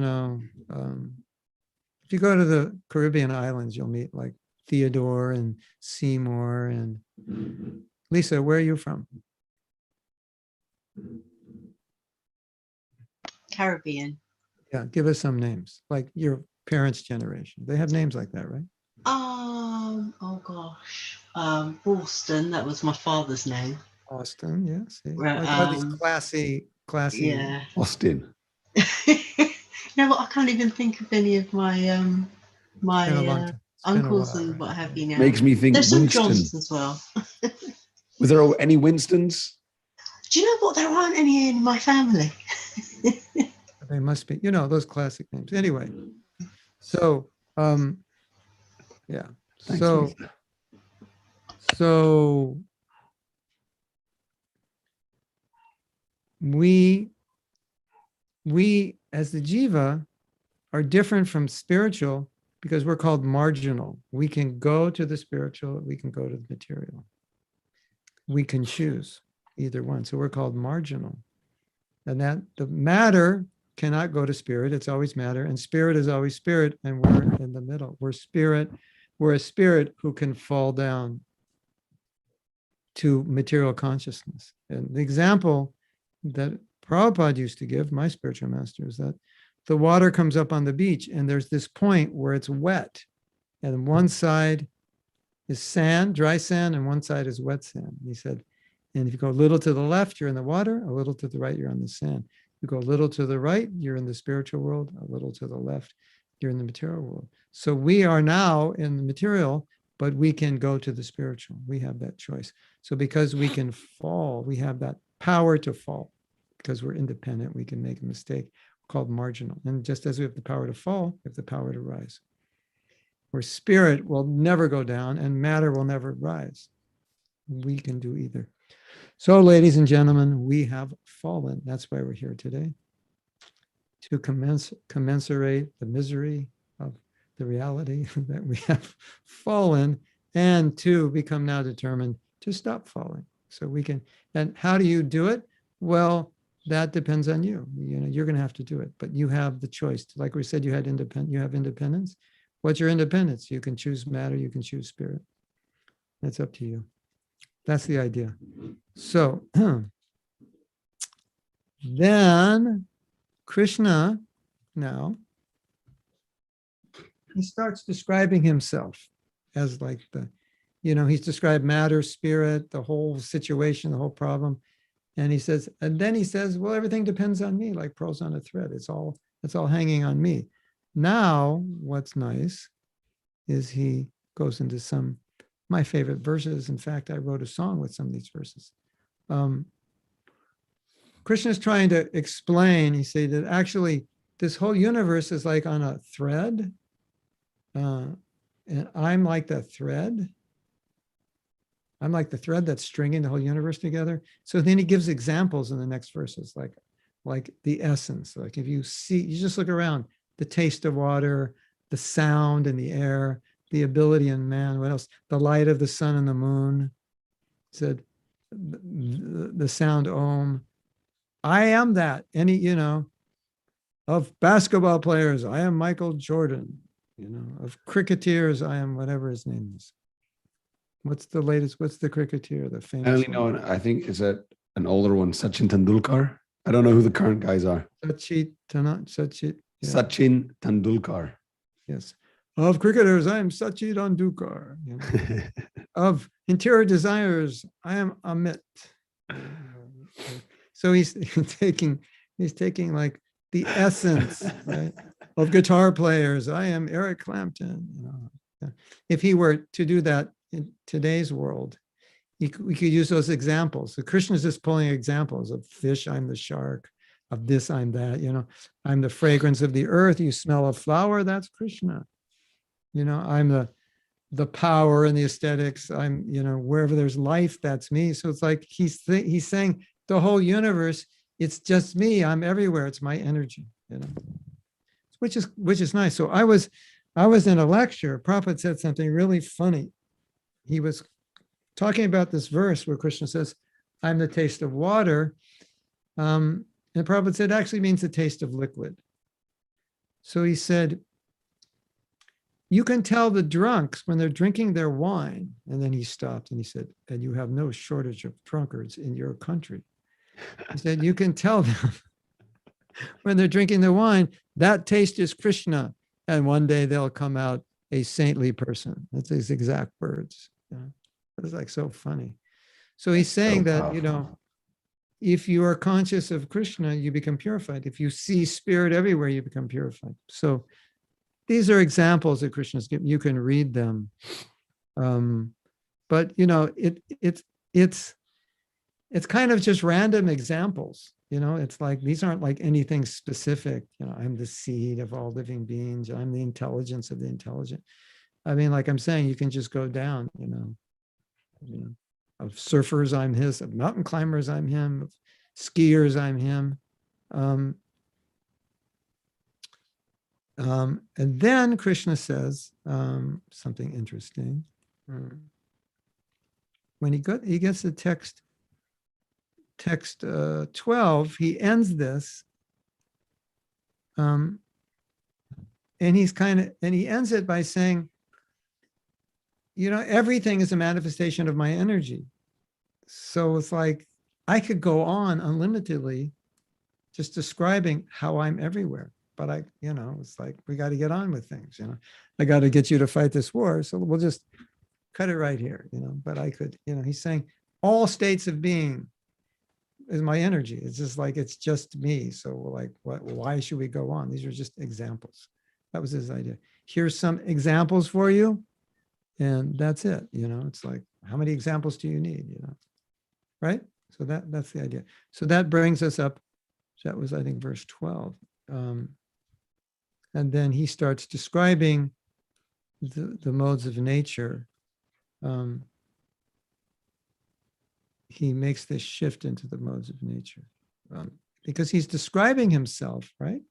go to the Caribbean islands, you'll meet like Theodore and Seymour and Lisa, where are you from? Caribbean. Yeah, give us some names, like your parents' generation. They have names like that, right? Oh gosh. Boston, that was my father's name. Austin, yeah. See, Right, like all these classy classy. Yeah. Austin. You know what? I can't even think of any of my It's been a long my time. It's been a uncles while, and right? what have you now. Makes me think There's some Winston. Johns as well. Was there any Winstons? Do you know what? There aren't any in my family. They must be, those classic names. Anyway, so yeah. Thanks, So Lisa. so we as the Jiva are different from spiritual because we're called marginal. We can go to the spiritual, we can go to the material. We can choose either one. So we're called marginal. And that the matter cannot go to spirit. It's always matter. And spirit is always spirit. And we're in the middle. We're spirit. We're a spirit who can fall down to material consciousness. And the example that Prabhupada used to give, my spiritual master, is that the water comes up on the beach and there's this point where it's wet. And one side is sand, dry sand, and one side is wet sand. He said, and if you go a little to the left, you're in the water, a little to the right, you're on the sand. You go a little to the right, you're in the spiritual world, a little to the left, you're in the material world. So we are now in the material, but we can go to the spiritual. We have that choice. So because we can fall, we have that power to fall. Because we're independent, we can make a mistake called marginal. And just as we have the power to fall, we have the power to rise. Where spirit will never go down and matter will never rise. We can do either. So, ladies and gentlemen, we have fallen. That's why we're here today. To commensurate the misery of the reality that we have fallen and to become now determined to stop falling. So we can, and how do you do it? Well, that depends on you. You're going to have to do it, but you have the choice. Like we said, you have independence. What's your independence? You can choose matter, you can choose spirit. That's up to you. That's the idea. So then Krishna now, he starts describing himself as like he's described matter, spirit, the whole situation, the whole problem. And then he says, well, everything depends on me, like pearls on a thread. It's all hanging on me. Now, what's nice is he goes into some my favorite verses. In fact, I wrote a song with some of these verses. Krishna is trying to explain, he said that actually this whole universe is like on a thread. And I'm like the thread. I'm like the thread that's stringing the whole universe together. So then he gives examples in the next verses, like the essence. Like if you just look around, the taste of water, the sound in the air, the ability in man, what else? The light of the sun and the moon. He said, the sound Om. I am that. Of basketball players, I am Michael Jordan. Of cricketers, I am whatever his name is. What's the latest? What's the cricketer, the famous I only know, I think, is that an older one, Sachin Tendulkar? I don't know who the current guys are. Sachin. Yeah. Sachin Tendulkar. Yes. Of cricketers, I am Sachin Tendulkar. Of interior designers, I am Amit. So he's taking like the essence, right? Of guitar players, I am Eric Clapton. If he were to do that in today's world, we could use those examples. So Krishna is just pulling examples of fish, I'm the shark, of this, I'm that, I'm the fragrance of the earth. You smell a flower, that's Krishna. I'm the power and the aesthetics. I'm, wherever there's life, that's me. So it's like he's saying the whole universe, it's just me. I'm everywhere. It's my energy, which is nice. So I was in a lecture. Prabhupada said something really funny. He was talking about this verse where Krishna says, I'm the taste of water. And Prabhupada said, it actually means the taste of liquid. So he said, you can tell the drunks when they're drinking their wine. And then he stopped and he said, and you have no shortage of drunkards in your country. He said, you can tell them when they're drinking the wine, that taste is Krishna. And one day they'll come out a saintly person. That's his exact words. It's like so funny. So he's saying that, if you are conscious of Krishna, you become purified. If you see spirit everywhere, you become purified. So these are examples that Krishna's given. You can read them. But it's kind of just random examples. It's like, these aren't like anything specific. I'm the seed of all living beings. I'm the intelligence of the intelligent. I mean, like I'm saying, you can just go down, of surfers, I'm his; of mountain climbers, I'm him; of skiers, I'm him. And then Krishna says something interesting. When he gets to text 12, he ends this, and he ends it by saying, everything is a manifestation of my energy. So it's like, I could go on unlimitedly just describing how I'm everywhere. But it's like, we got to get on with things. I got to get you to fight this war. So we'll just cut it right here, but I could, he's saying all states of being is my energy. It's just like, it's just me. So like, why should we go on? These are just examples. That was his idea. Here's some examples for you. And that's it. It's like, how many examples do you need? Right? So that's the idea. So that brings us up. So that was, I think, verse 12. And then he starts describing the modes of nature. He makes this shift into the modes of nature because he's describing himself, right?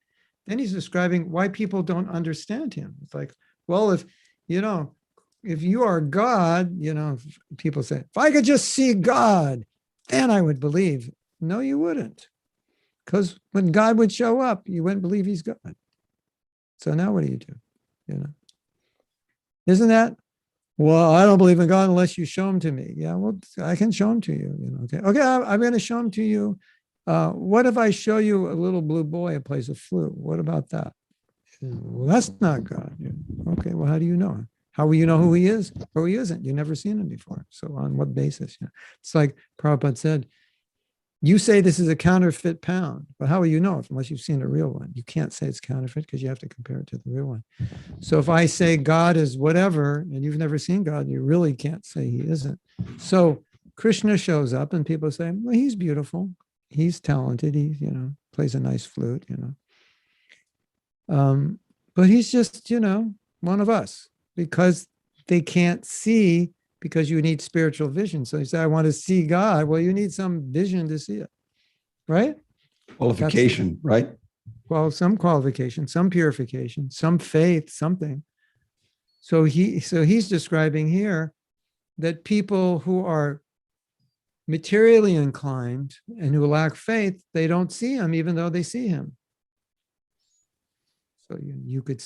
Then he's describing why people don't understand him. It's like, well, if you are God, people say, if I could just see God, then I would believe. No, you wouldn't. Because when God would show up, you wouldn't believe he's God. So now what do you do? Isn't that? Well, I don't believe in God unless you show him to me. Yeah, well, I can show him to you. Okay, I'm going to show him to you. What if I show you a little blue boy who plays a flute? What about that? Well, that's not God. Okay, well, how do you know him? How will you know who he is or who he isn't? You've never seen him before. So on what basis? It's like Prabhupada said, you say this is a counterfeit pound, but how will you know it unless you've seen a real one? You can't say it's counterfeit because you have to compare it to the real one. So if I say God is whatever, and you've never seen God, you really can't say he isn't. So Krishna shows up and people say, well, he's beautiful. He's talented. He, plays a nice flute, but he's just, one of us, because they can't see, because you need spiritual vision. So you say, I want to see God. Well, you need some vision to see it, right? Qualification, right? Well, some qualification, some purification, some faith, something. So he's describing here that people who are materially inclined and who lack faith, they don't see him, even though they see him. So you could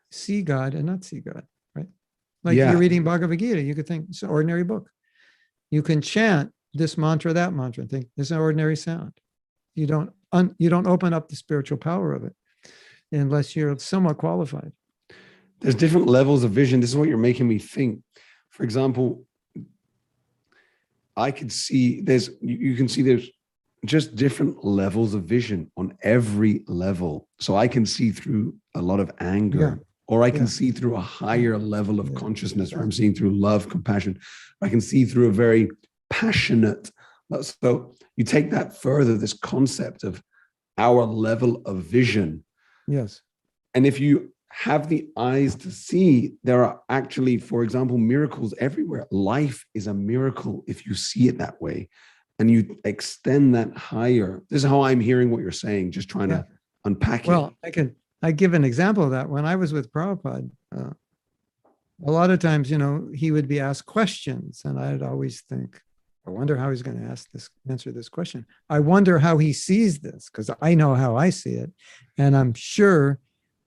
see God and not see God, right? Like you're reading Bhagavad Gita, you could think it's an ordinary book. You can chant this mantra, that mantra, and think it's an ordinary sound. You don't open up the spiritual power of it unless you're somewhat qualified. There's different levels of vision. This is what you're making me think. For example, I could see you can see there's just different levels of vision on every level. So I can see through a lot of anger, or I can see through a higher level of consciousness, or I'm seeing through love, compassion. I can see through a very passionate. So you take that further, this concept of our level of vision. Yes. And if you have the eyes to see, there are actually, for example, miracles everywhere. Life is a miracle if you see it that way. And you extend that higher. This is how I'm hearing what you're saying, just trying to unpack it. Well, I give an example of that. When I was with Prabhupada, a lot of times, he would be asked questions, and I'd always think, I wonder how he's going to answer this question. I wonder how he sees this, because I know how I see it. And I'm sure,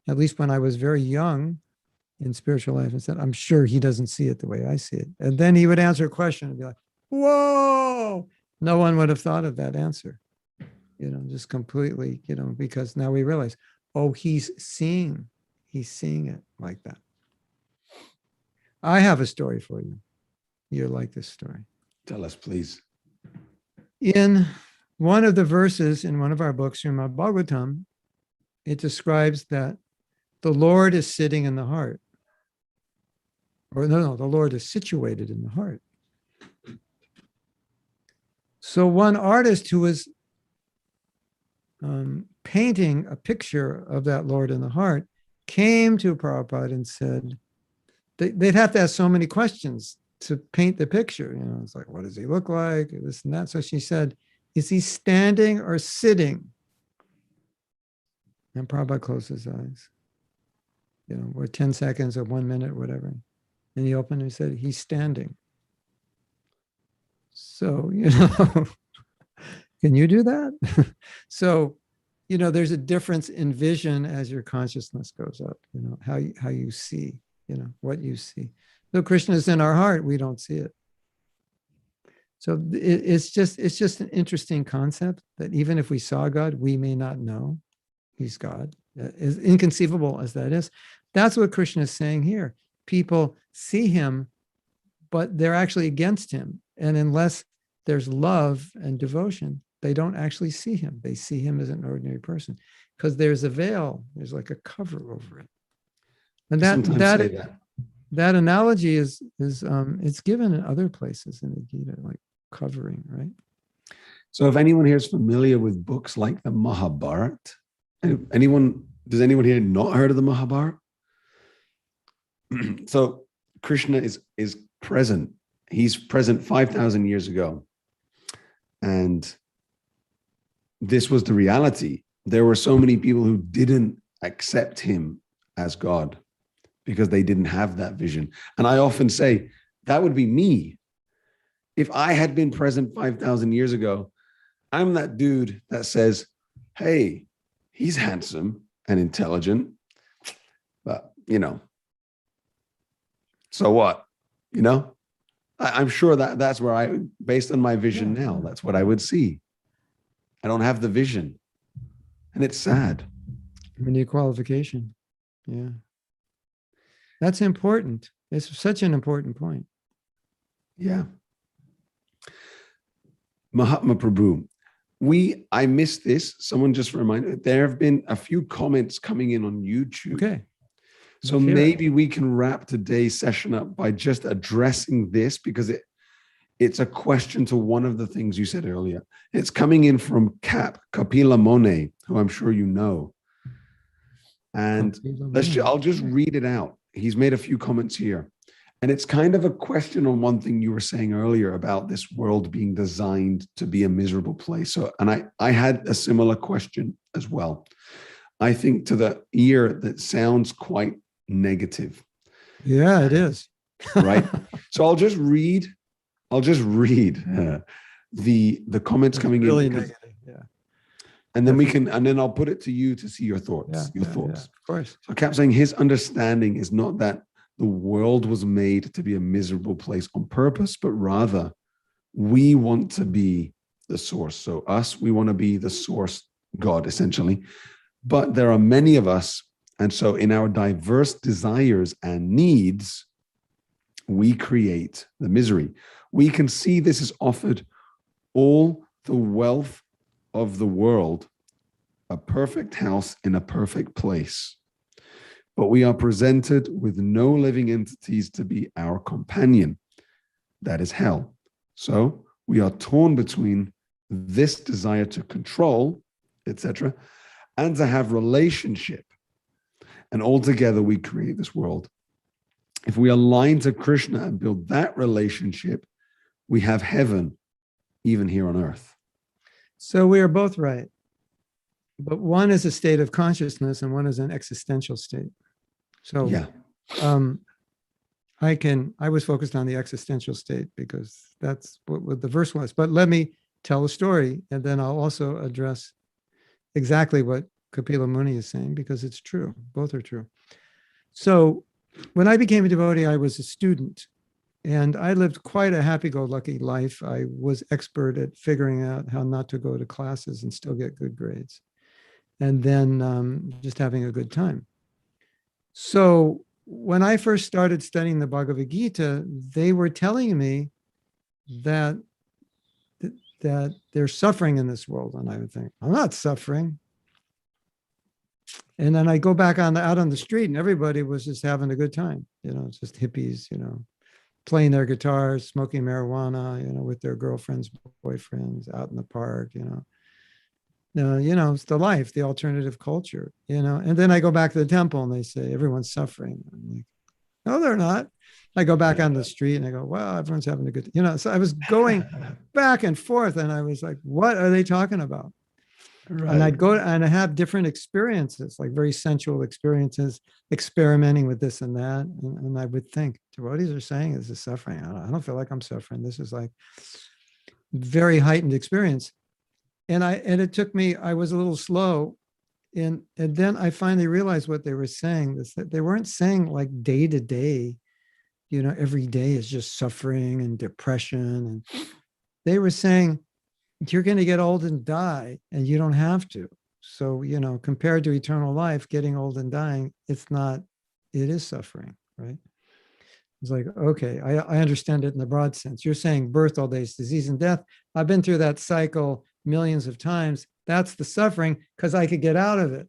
at least when I was very young in spiritual life, I said, I'm sure he doesn't see it the way I see it. And then he would answer a question and be like, whoa, no one would have thought of that answer, just completely, because now we realize, oh, he's seeing it like that. I have a story for you. You'll like this story. Tell us, please. In one of the verses in one of our books, Srimad Bhagavatam, it describes that the Lord is sitting in the heart. Or no, the Lord is situated in the heart. So one artist who was painting a picture of that Lord in the heart came to Prabhupada and said, they'd have to ask so many questions to paint the picture. You know, it's like, what does he look like? This and that. So she said, is he standing or sitting? And Prabhupada closed his eyes. You know, or 10 seconds or 1 minute, whatever. And he opened and he said, he's standing. So, you know, can you do that? So, you know, there's a difference in vision as your consciousness goes up, you know, how you see, you know, what you see. So Krishna is in our heart, we don't see it. So it's just an interesting concept that even if we saw God, we may not know he's God. As inconceivable as that is, that's what Krishna is saying here. People see him, but they're actually against him. And unless there's love and devotion, they don't actually see him. They see him as an ordinary person because there's a veil. There's like a cover over it. And that analogy is it's given in other places in the Gita, like covering, right? So if anyone here is familiar with books like the Mahabharata, does anyone here not heard of the Mahabharata? So Krishna is present. He's present 5,000 years ago. And this was the reality. There were so many people who didn't accept him as God because they didn't have that vision. And I often say, that would be me. If I had been present 5,000 years ago, I'm that dude that says, hey, he's handsome and intelligent, but, you know, so what? You know, I'm sure that's where based on my vision now, that's what I would see. I don't have the vision. And it's sad. We need qualification. Yeah. That's important. It's such an important point. Yeah. Mahatma Prabhu. I missed this. Someone just reminded, there have been a few comments coming in on YouTube. Okay. So maybe we can wrap today's session up by just addressing this because it's a question to one of the things you said earlier. It's coming in from Kapila Mone, who I'm sure you know. And I'll just read it out. He's made a few comments here. And it's kind of a question on one thing you were saying earlier about this world being designed to be a miserable place. So, and I had a similar question as well. I think to the ear that sounds quite negative. Yeah, it is. Right. So I'll just read the comments coming really in. Negative. Yeah. And then I'll put it to you to see your thoughts. Yeah, thoughts. Yeah, of course. So I kept saying his understanding is not that the world was made to be a miserable place on purpose, but rather we want to be the source. So we want to be the source, God, essentially. But there are many of us. And so in our diverse desires and needs, we create the misery. We can see this is offered all the wealth of the world, a perfect house in a perfect place. But we are presented with no living entities to be our companion. That is hell. So we are torn between this desire to control, etc., and to have relationship. And altogether we create this world. If we align to Krishna and build that relationship, we have heaven, even here on earth. So we are both right. But one is a state of consciousness and one is an existential state. So yeah. I was focused on the existential state because that's what the verse was. But let me tell a story, and then I'll also address exactly what Kapila Muni is saying, because it's true. Both are true. So when I became a devotee, I was a student, and I lived quite a happy-go-lucky life. I was expert at figuring out how not to go to classes and still get good grades, and then just having a good time. So when I first started studying the Bhagavad Gita, they were telling me that that there's suffering in this world. And I would think, I'm not suffering. And then I go back out on the street and everybody was just having a good time. It's just hippies, playing their guitars, smoking marijuana, with their girlfriends, boyfriends out in the park, it's the life, the alternative culture, and then I go back to the temple and they say, everyone's suffering. I'm like, no, they're not. I go back on the street and I go, wow, everyone's having a good, so I was going back and forth and I was like, what are they talking about? Right. And I'd go and I have different experiences, like very sensual experiences, experimenting with this and that. And I would think, devotees are saying this is suffering. I don't feel like I'm suffering. This is like very heightened experience. And it took me, I was a little slow. And then I finally realized what they were saying, is that they weren't saying like day to day, every day is just suffering and depression. And they were saying, you're going to get old and die and you don't have to. So, compared to eternal life, getting old and dying, it is suffering, right? It's like, okay, I understand it in the broad sense. You're saying birth, old age, disease, and death. I've been through that cycle millions of times. That's the suffering because I could get out of it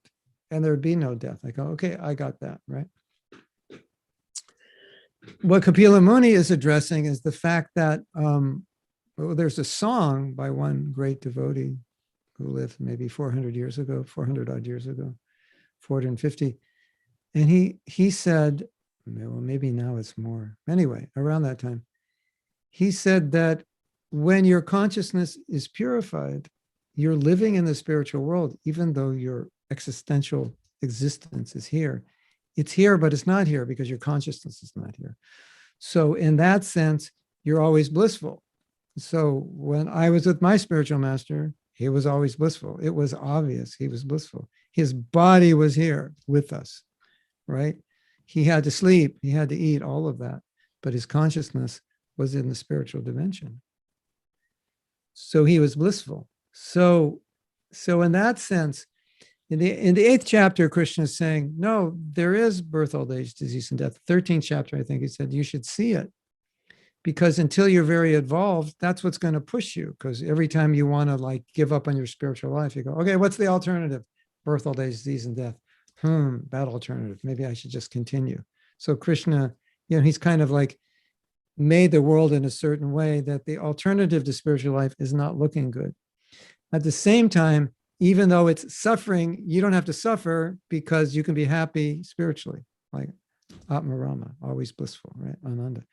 and there'd be no death. I go, okay, I got that, right? What Kapila Muni is addressing is the fact that there's a song by one great devotee who lived maybe 400 odd years ago, 450. And he said, well, maybe now it's more. Anyway, around that time, he said that when your consciousness is purified, you're living in the spiritual world, even though your existential existence is here. It's here, but it's not here because your consciousness is not here. So in that sense, you're always blissful. So when I was with my spiritual master, he was always blissful. It was obvious he was blissful. His body was here with us, right? He had to sleep, he had to eat, all of that, but his consciousness was in the spiritual dimension. So he was blissful. So in that sense, in the 8th chapter, Krishna is saying, no, there is birth, old age, disease, and death. 13th chapter, I think he said, you should see it. Because until you're very evolved, that's what's going to push you. Because every time you want to like give up on your spiritual life, you go, okay, what's the alternative? Birth, old age, disease, and death. Bad alternative. Maybe I should just continue. So Krishna, he's kind of like made the world in a certain way that the alternative to spiritual life is not looking good. At the same time, even though it's suffering, you don't have to suffer because you can be happy spiritually, like Atma Rama, always blissful, right? Ananda.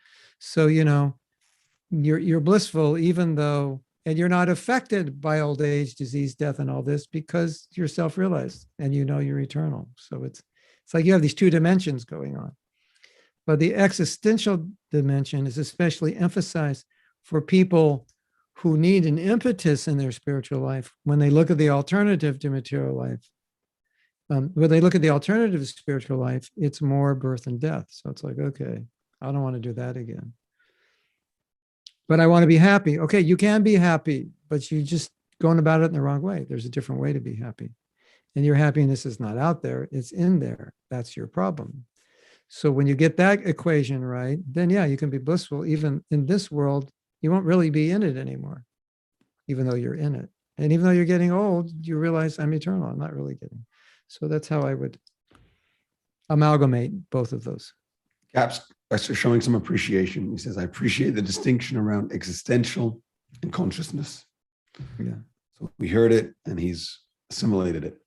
So, you're blissful even though, and you're not affected by old age, disease, death, and all this because you're self-realized and you're eternal. So it's like you have these two dimensions going on. But the existential dimension is especially emphasized for people who need an impetus in their spiritual life when they look at the alternative to material life. When they look at the alternative to spiritual life, it's more birth and death. So it's like, okay, I don't want to do that again. But I want to be happy. Okay, you can be happy, but you just going about it in the wrong way. There's a different way to be happy. And your happiness is not out there, it's in there. That's your problem. So when you get that equation right, then yeah, you can be blissful. Even in this world, you won't really be in it anymore, even though you're in it. And even though you're getting old, you realize I'm eternal. I'm not really getting. So that's how I would amalgamate both of those. Cap's showing some appreciation. He says, I appreciate the distinction around existential and consciousness. Yeah. So we heard it and he's assimilated it.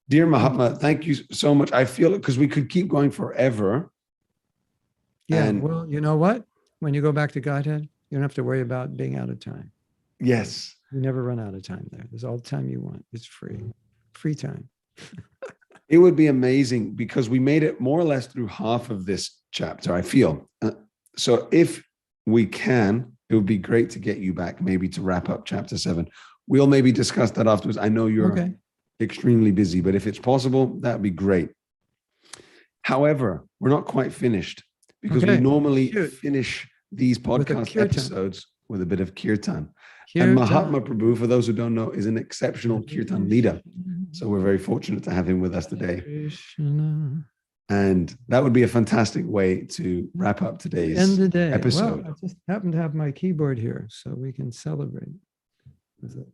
Dear Mahatma, thank you so much. I feel it because we could keep going forever. Yeah. And well, you know what? When you go back to Godhead, you don't have to worry about being out of time. Yes. You never run out of time there. There's all the time you want. It's free. Free time. It would be amazing because we made it more or less through half of this chapter, I feel. So if we can, it would be great to get you back, maybe to wrap up chapter 7. We'll maybe discuss that afterwards. I know you're extremely busy, but if it's possible, that'd be great. However, we're not quite finished because we normally finish these podcast episodes with a bit of kirtan. And Mahatma Prabhu, for those who don't know, is an exceptional kirtan leader. So we're very fortunate to have him with us today. Krishna, And that would be a fantastic way to wrap up today's End the day. episode. Well, I just happen to have my keyboard here, so we can celebrate with it.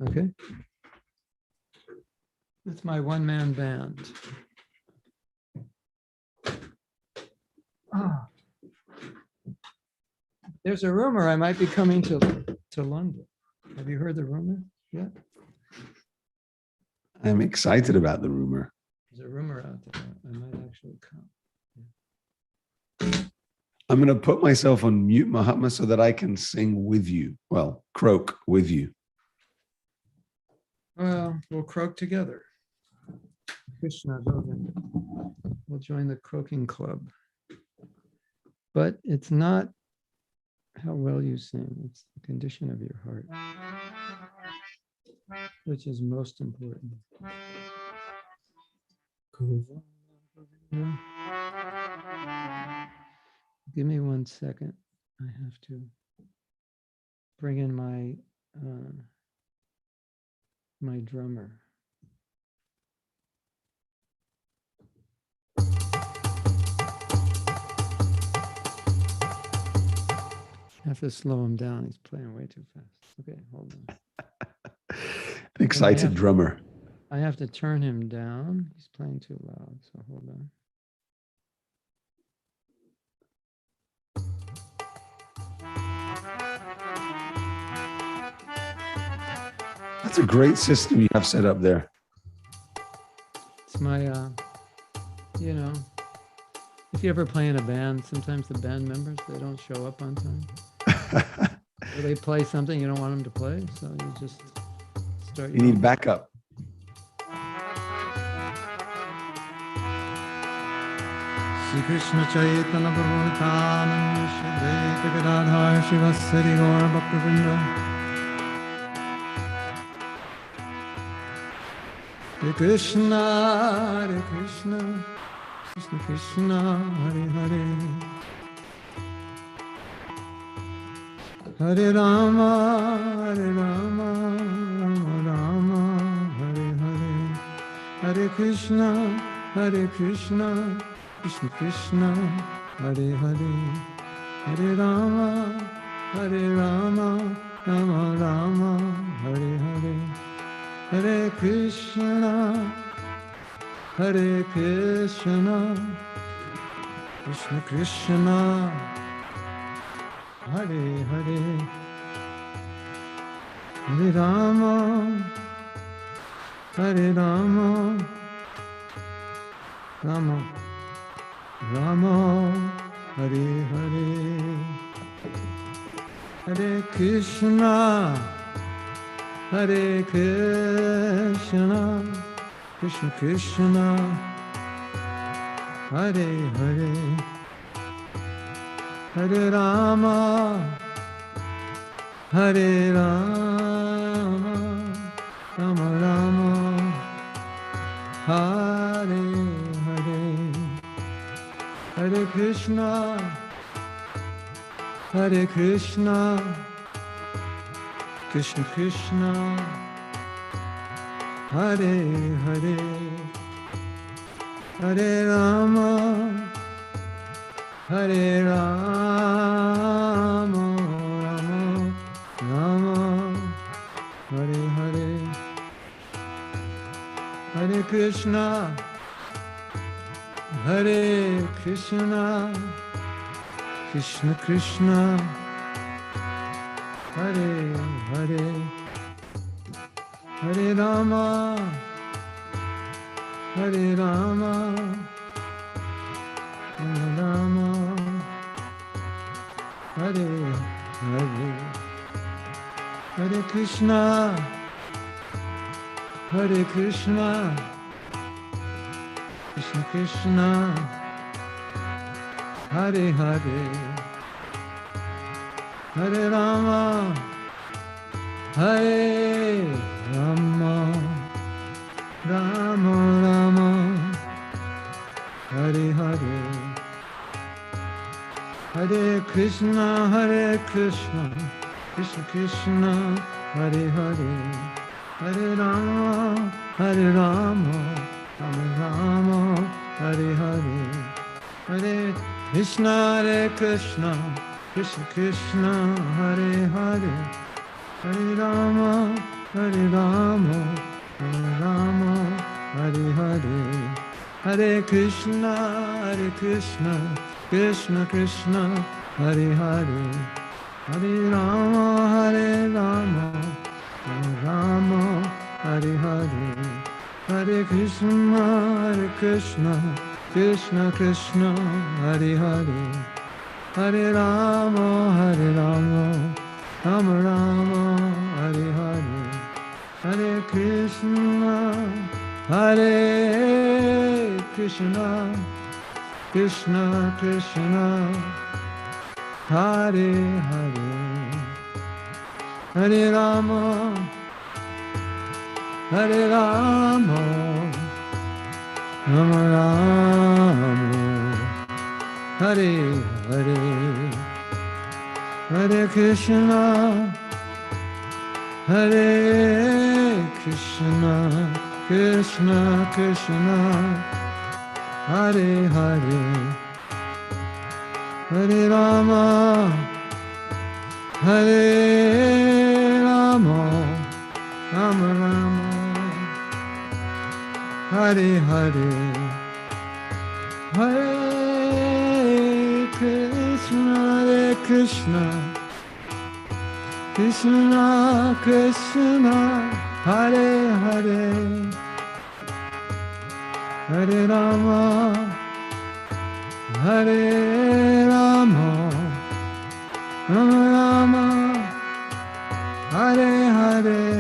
Okay. It's my one-man band. There's a rumor I might be coming to London. Have you heard the rumor yet? I'm excited about the rumor. There's a rumor out there. I might actually come. I'm going to put myself on mute, Mahatma, so that I can sing with you. Well, croak with you. Well, we'll croak together. Krishna, Govinda. We'll join the croaking club. But it's not how well you sing, it's the condition of your heart, which is most important. Give me 1 second. I have to bring in my my drummer. I have to slow him down. He's playing way too fast. Okay, hold on. An excited drummer. I have to turn him down. He's playing too loud, so hold on. That's a great system you have set up there. It's my, you know, if you ever play in a band, sometimes the band members, they don't show up on time. Or they play something you don't want them to play, so you just start. You need backup. Shri Krishna Chaitanya Prabhu Nityananda Shri Advaita Gadadhar Shivasari Gaura Bhaktivinoda Hare Krishna, Hare Krishna, Krishna Krishna, Hare Hare, Hare Rama, Hare Rama, Rama Rama, Hare Hare, Hare Krishna, Krishna Krishna, Hare Hare, Hare Rama, Rama Rama, Hare Hare. Hare Krishna, Krishna Krishna, Hare Hare, Hare Rama, Rama Rama, Hare Hare, Hare Krishna, Krishna Krishna, Hare Hare, Hare Rama, Rama Rama, Hare Hare, Hare Krishna, Krishna Krishna, Hare Hare, Hare Rama, Rama Rama, Hare Hare, Hare Krishna, Krishna Krishna, Hare Hare, Hare Rama, Rama Rama, Hare Hare, Hare Krishna, Krishna Krishna, Hare Hare, Hare Rama, Rama Rama, Hare Hare, Hare Krishna, Krishna Krishna, Hare Hare, Hare Rama, Rama Rama, Hare Hare. Hare Krishna, Hare Krishna, Krishna Krishna, Hare Hare. Hare Rama, Hare Rama, Rama Rama, Hare Hare. Hare Krishna, Krishna Krishna, Hare Hare. Hare Rama, Rama Rama, Hare Hare. Hare Krishna, Krishna Krishna, Hare Hare. Hare Rama, Rama Rama, Hare Hare. Hare Krishna, Krishna Krishna, Hare Hare. Hare Rama, Rama Rama, Hare Hare. Hare Krishna, Krishna Krishna, Hare Hare. Hare Rama, Rama Rama, Hare Hare. Hare Krishna, Krishna Krishna, Hare Hare. Hare Rama, Rama Rama, Hare Hare.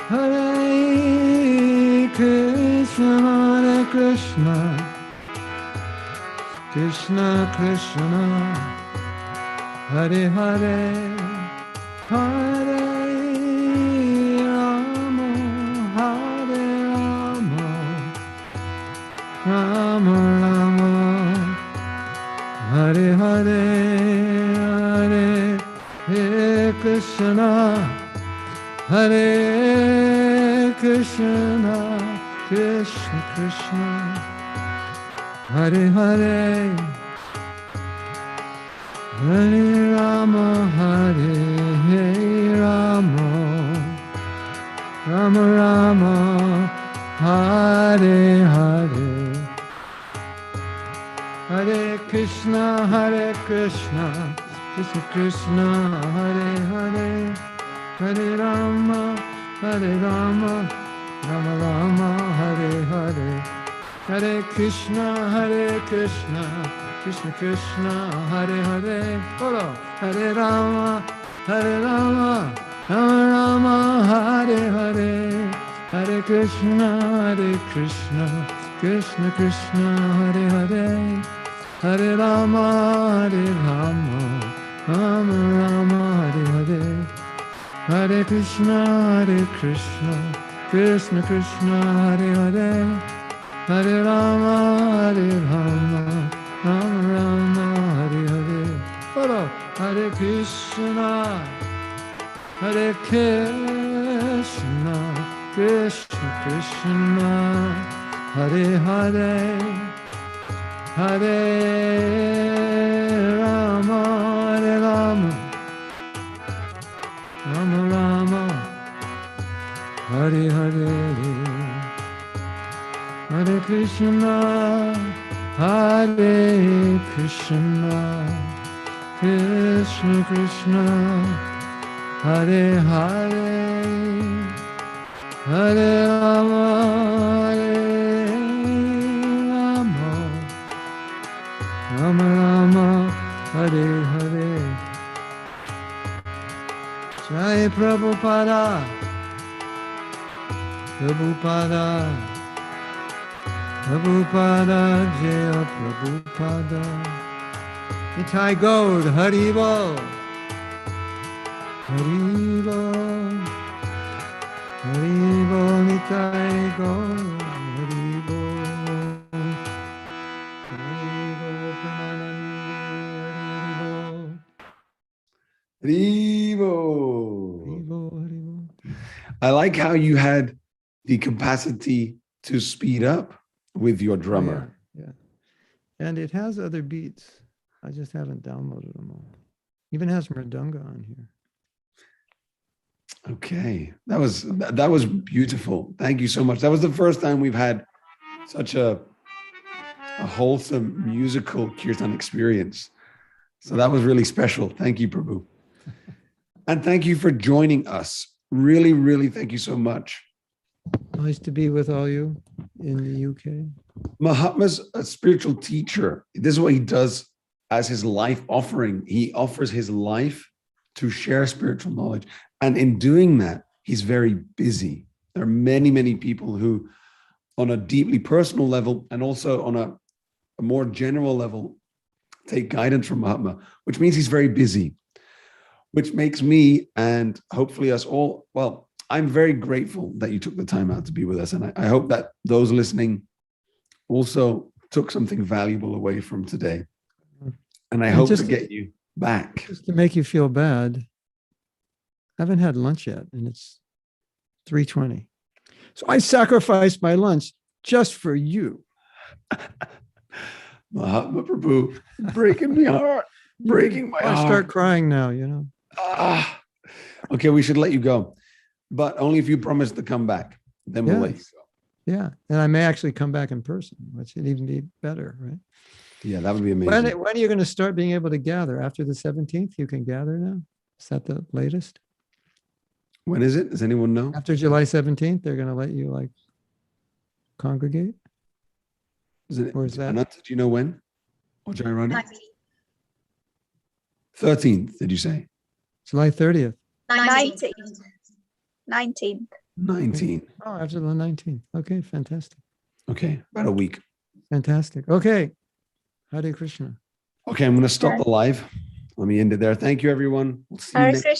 Hare Krishna, Krishna Krishna, Hare Hare. Hare Rama, Rama Rama, Hare Hare. Hare Krishna, Krishna Krishna, Hare Hare. Hare Rama, Rama Rama, Hare Hare. Hare Krishna, Krishna Krishna, Hare Hare. Hare Rama, Rama Rama, Hare Hare. Hare Krishna, Krishna Krishna, Hare Hare. Bolo. Hare Rama, Rama Rama, Hare Hare. Hare Krishna, Krishna Krishna, Hare Hare. Hare Rama, Rama Rama, Hare Hare. Hare Krishna, Krishna Krishna, Hare Hare. Hare Rama, Rama Rama, Hare Hare. Bolo. Hare Krishna, Krishna Krishna, Hare Hare. Hare Rama, Rama Rama, Hare Hare. Hare Krishna, Krishna Krishna, Hare Hare. Hare Rama, Rama Rama, Hare Hare. Jai Prabhupada, Jaya Prabhupada. Nitai Gaur, Hari Bol, Nitai Gaur, Hari Bol. Rivo. I like how you had the capacity to speed up with your drummer. Yeah. And it has other beats. I just haven't downloaded them all. Even has Mridanga on here. Okay. That was beautiful. Thank you so much. That was the first time we've had such a wholesome musical kirtan experience. So that was really special. Thank you, Prabhu. And thank you for joining us. Really, really thank you so much. Nice to be with all you in the UK. Mahatma's a spiritual teacher. This is what he does as his life offering. He offers his life to share spiritual knowledge. And in doing that, he's very busy. There are many, many people who, on a deeply personal level and also on a more general level, take guidance from Mahatma, which means he's very busy, which makes me and hopefully us all, well, I'm very grateful that you took the time out to be with us. And I hope that those listening also took something valuable away from today. And I hope to get you back. Just to make you feel bad, I haven't had lunch yet, and it's 3:20. So I sacrificed my lunch just for you. Mahatma Prabhu, breaking my heart, breaking my heart. I start crying now, you know. Okay, we should let you go, but only if you promise to come back. Then we'll let you go. Yeah, and I may actually come back in person, which would even be better, right? Yeah, that would be amazing. When are you going to start being able to gather? After the 17th, you can gather now? Is that the latest? When is it? Does anyone know? After July 17th, they're going to let you like congregate? Or is that? Anant, do you know when? Or Jairani? 13th, did you say? July 30th. 19th. 19th. 19. Oh, after the 19th. Okay, fantastic. Okay, about a week. Fantastic. Okay. Hare Krishna. Okay, I'm going to stop the live. Let me end it there. Thank you, everyone. We'll see you Hare next Krishna.